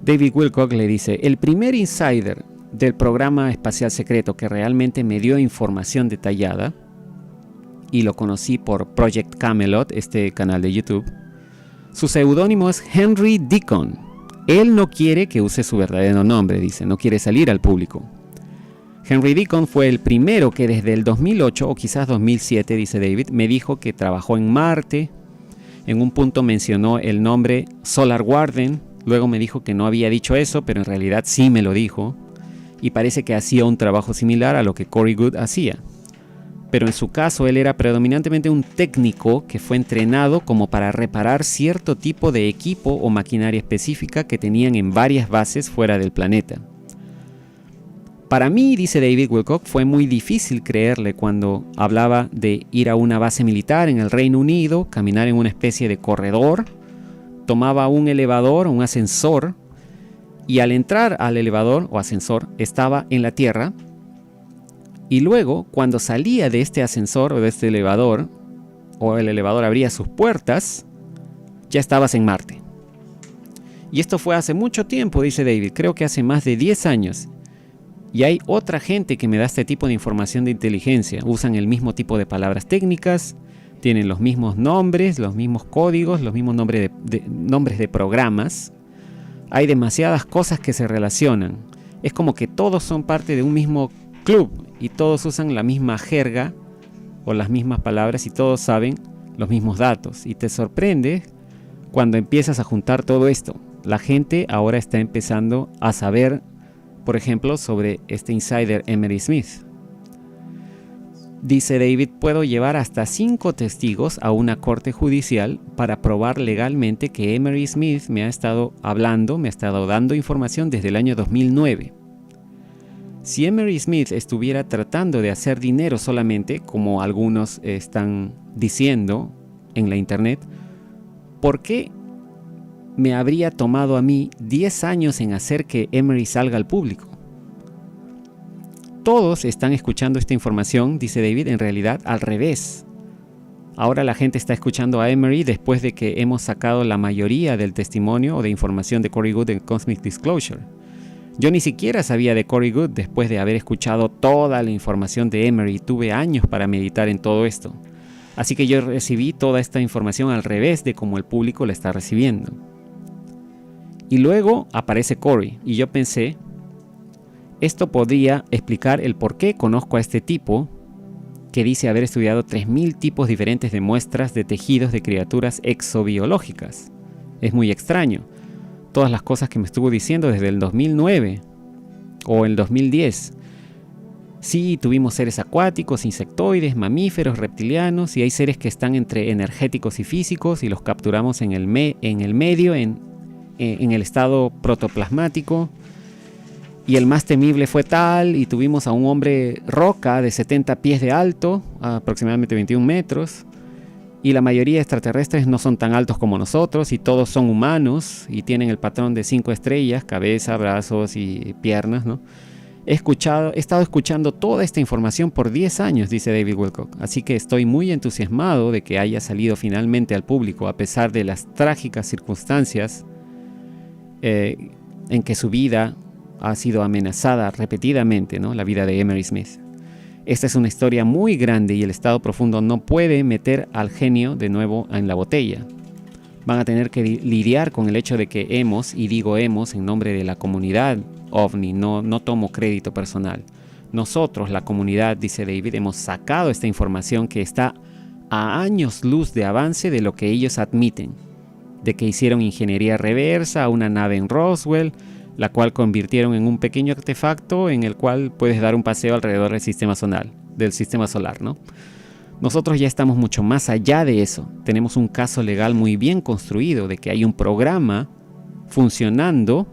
David Wilcock le dice: el primer insider del programa espacial secreto que realmente me dio información detallada, y lo conocí por Project Camelot, este canal de YouTube, su seudónimo es Henry Deacon. Él no quiere que use su verdadero nombre, dice, no quiere salir al público. Henry Deacon fue el primero que desde el 2008 o quizás 2007, dice David, me dijo que trabajó en Marte. En un punto mencionó el nombre Solar Warden, luego me dijo que no había dicho eso, pero en realidad sí me lo dijo, y parece que hacía un trabajo similar a lo que Corey Goode hacía. Pero en su caso él era predominantemente un técnico que fue entrenado como para reparar cierto tipo de equipo o maquinaria específica que tenían en varias bases fuera del planeta. Para mí, dice David Wilcock, fue muy difícil creerle cuando hablaba de ir a una base militar en el Reino Unido, caminar en una especie de corredor, tomaba un elevador o un ascensor, y al entrar al elevador o ascensor estaba en la Tierra, y luego cuando salía de este ascensor o de este elevador, o el elevador abría sus puertas, ya estabas en Marte. Y esto fue hace mucho tiempo, dice David, creo que hace más de 10 años. Y hay otra gente que me da este tipo de información de inteligencia. Usan el mismo tipo de palabras técnicas, tienen los mismos nombres, los mismos códigos, los mismos nombres de programas. Hay demasiadas cosas que se relacionan. Es como que todos son parte de un mismo club y todos usan la misma jerga o las mismas palabras y todos saben los mismos datos. Y te sorprende cuando empiezas a juntar todo esto. La gente ahora está empezando a saber, por ejemplo, sobre este insider Emery Smith. Dice David, puedo llevar hasta 5 testigos a una corte judicial para probar legalmente que Emery Smith me ha estado hablando, me ha estado dando información desde el año 2009. Si Emery Smith estuviera tratando de hacer dinero solamente, como algunos están diciendo en la internet, ¿por qué me habría tomado a mí 10 años en hacer que Emery salga al público. Todos están escuchando esta información, dice David, en realidad al revés. Ahora la gente está escuchando a Emery después de que hemos sacado la mayoría del testimonio o de información de Corey Goode en Cosmic Disclosure. Yo ni siquiera sabía de Corey Goode después de haber escuchado toda la información de Emery. Tuve años para meditar en todo esto. Así que yo recibí toda esta información al revés de como el público la está recibiendo. Y luego aparece Corey y yo pensé, esto podría explicar el por qué conozco a este tipo que dice haber estudiado 3000 tipos diferentes de muestras de tejidos de criaturas exobiológicas. Es muy extraño. Todas las cosas que me estuvo diciendo desde el 2009 o el 2010. Sí, tuvimos seres acuáticos, insectoides, mamíferos, reptilianos, y hay seres que están entre energéticos y físicos y los capturamos en el medio, en el estado protoplasmático. Y el más temible fue tal, y tuvimos a un hombre roca de 70 pies de alto, aproximadamente 21 metros. Y la mayoría de extraterrestres no son tan altos como nosotros, y todos son humanos, y tienen el patrón de 5 estrellas, cabeza, brazos y piernas, ¿no? He estado escuchando toda esta información por 10 años, dice David Wilcock. Así que estoy muy entusiasmado de que haya salido finalmente al público, a pesar de las trágicas circunstancias en que su vida ha sido amenazada repetidamente, ¿no? La vida de Emery Smith. Esta es una historia muy grande y el estado profundo no puede meter al genio de nuevo en la botella. Van a tener que lidiar con el hecho de que hemos, y digo hemos en nombre de la comunidad OVNI, no tomo crédito personal. Nosotros, la comunidad, dice David, hemos sacado esta información que está a años luz de avance de lo que ellos admiten, de que hicieron ingeniería reversa a una nave en Roswell, la cual convirtieron en un pequeño artefacto en el cual puedes dar un paseo alrededor del sistema solar, ¿no? Nosotros ya estamos mucho más allá de eso. Tenemos un caso legal muy bien construido de que hay un programa funcionando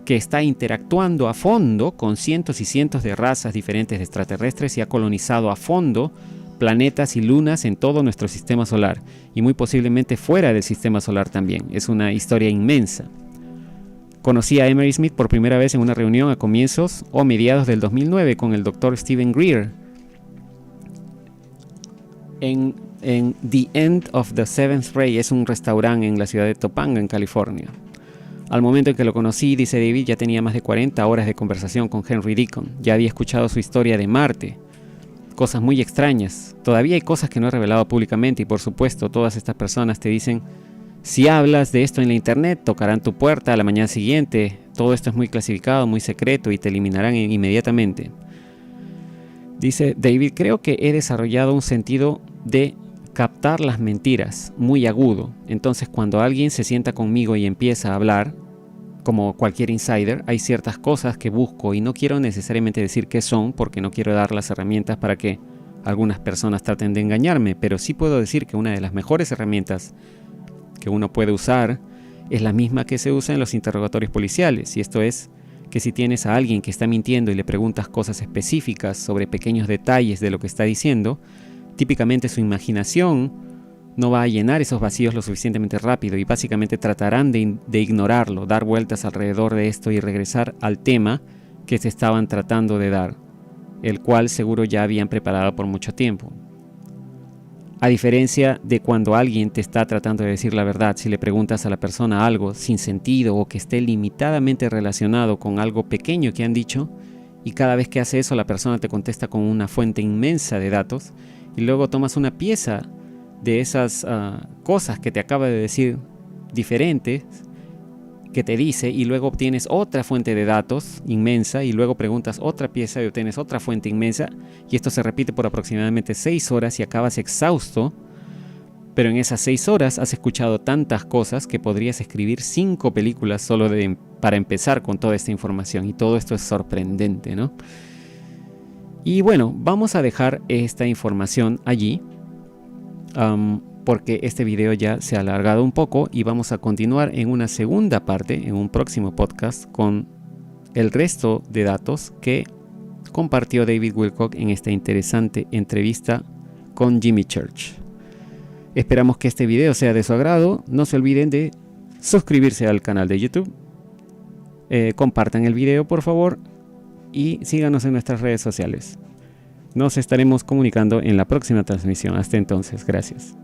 que está interactuando a fondo con cientos y cientos de razas diferentes de extraterrestres y ha colonizado a fondo planetas y lunas en todo nuestro sistema solar y muy posiblemente fuera del sistema solar también. Es una historia inmensa. Conocí a Emery Smith por primera vez en una reunión a comienzos o mediados del 2009 con el Dr. Stephen Greer en The End of the Seventh Ray. Es un restaurante en la ciudad de Topanga, en California. Al momento en que lo conocí, dice David, ya tenía más de 40 horas de conversación con Henry Deacon. Ya había escuchado su historia de Marte. Cosas muy extrañas. Todavía hay cosas que no he revelado públicamente y por supuesto todas estas personas te dicen: si hablas de esto en la internet, tocarán tu puerta a la mañana siguiente. Todo esto es muy clasificado, muy secreto y te eliminarán inmediatamente. Dice David, creo que he desarrollado un sentido de captar las mentiras muy agudo. Entonces cuando alguien se sienta conmigo y empieza a hablar, como cualquier insider, hay ciertas cosas que busco y no quiero necesariamente decir qué son porque no quiero dar las herramientas para que algunas personas traten de engañarme, pero sí puedo decir que una de las mejores herramientas que uno puede usar es la misma que se usa en los interrogatorios policiales, y esto es que si tienes a alguien que está mintiendo y le preguntas cosas específicas sobre pequeños detalles de lo que está diciendo, típicamente su imaginación no va a llenar esos vacíos lo suficientemente rápido y básicamente tratarán de ignorarlo, dar vueltas alrededor de esto y regresar al tema que se estaban tratando de dar, el cual seguro ya habían preparado por mucho tiempo. A diferencia de cuando alguien te está tratando de decir la verdad, si le preguntas a la persona algo sin sentido o que esté limitadamente relacionado con algo pequeño que han dicho, y cada vez que hace eso la persona te contesta con una fuente inmensa de datos, y luego tomas una pieza de esas cosas que te acaba de decir diferentes, que te dice, y luego obtienes otra fuente de datos inmensa, y luego preguntas otra pieza y obtienes otra fuente inmensa, y esto se repite por aproximadamente 6 horas y acabas exhausto, pero en esas 6 horas has escuchado tantas cosas que podrías escribir 5 películas solo para empezar con toda esta información, y todo esto es sorprendente, ¿no? Y bueno, vamos a dejar esta información allí, porque este video ya se ha alargado un poco y vamos a continuar en una segunda parte, en un próximo podcast, con el resto de datos que compartió David Wilcock en esta interesante entrevista con Jimmy Church. Esperamos que este video sea de su agrado. No se olviden de suscribirse al canal de YouTube, compartan el video por favor y síganos en nuestras redes sociales. Nos estaremos comunicando en la próxima transmisión. Hasta entonces, gracias.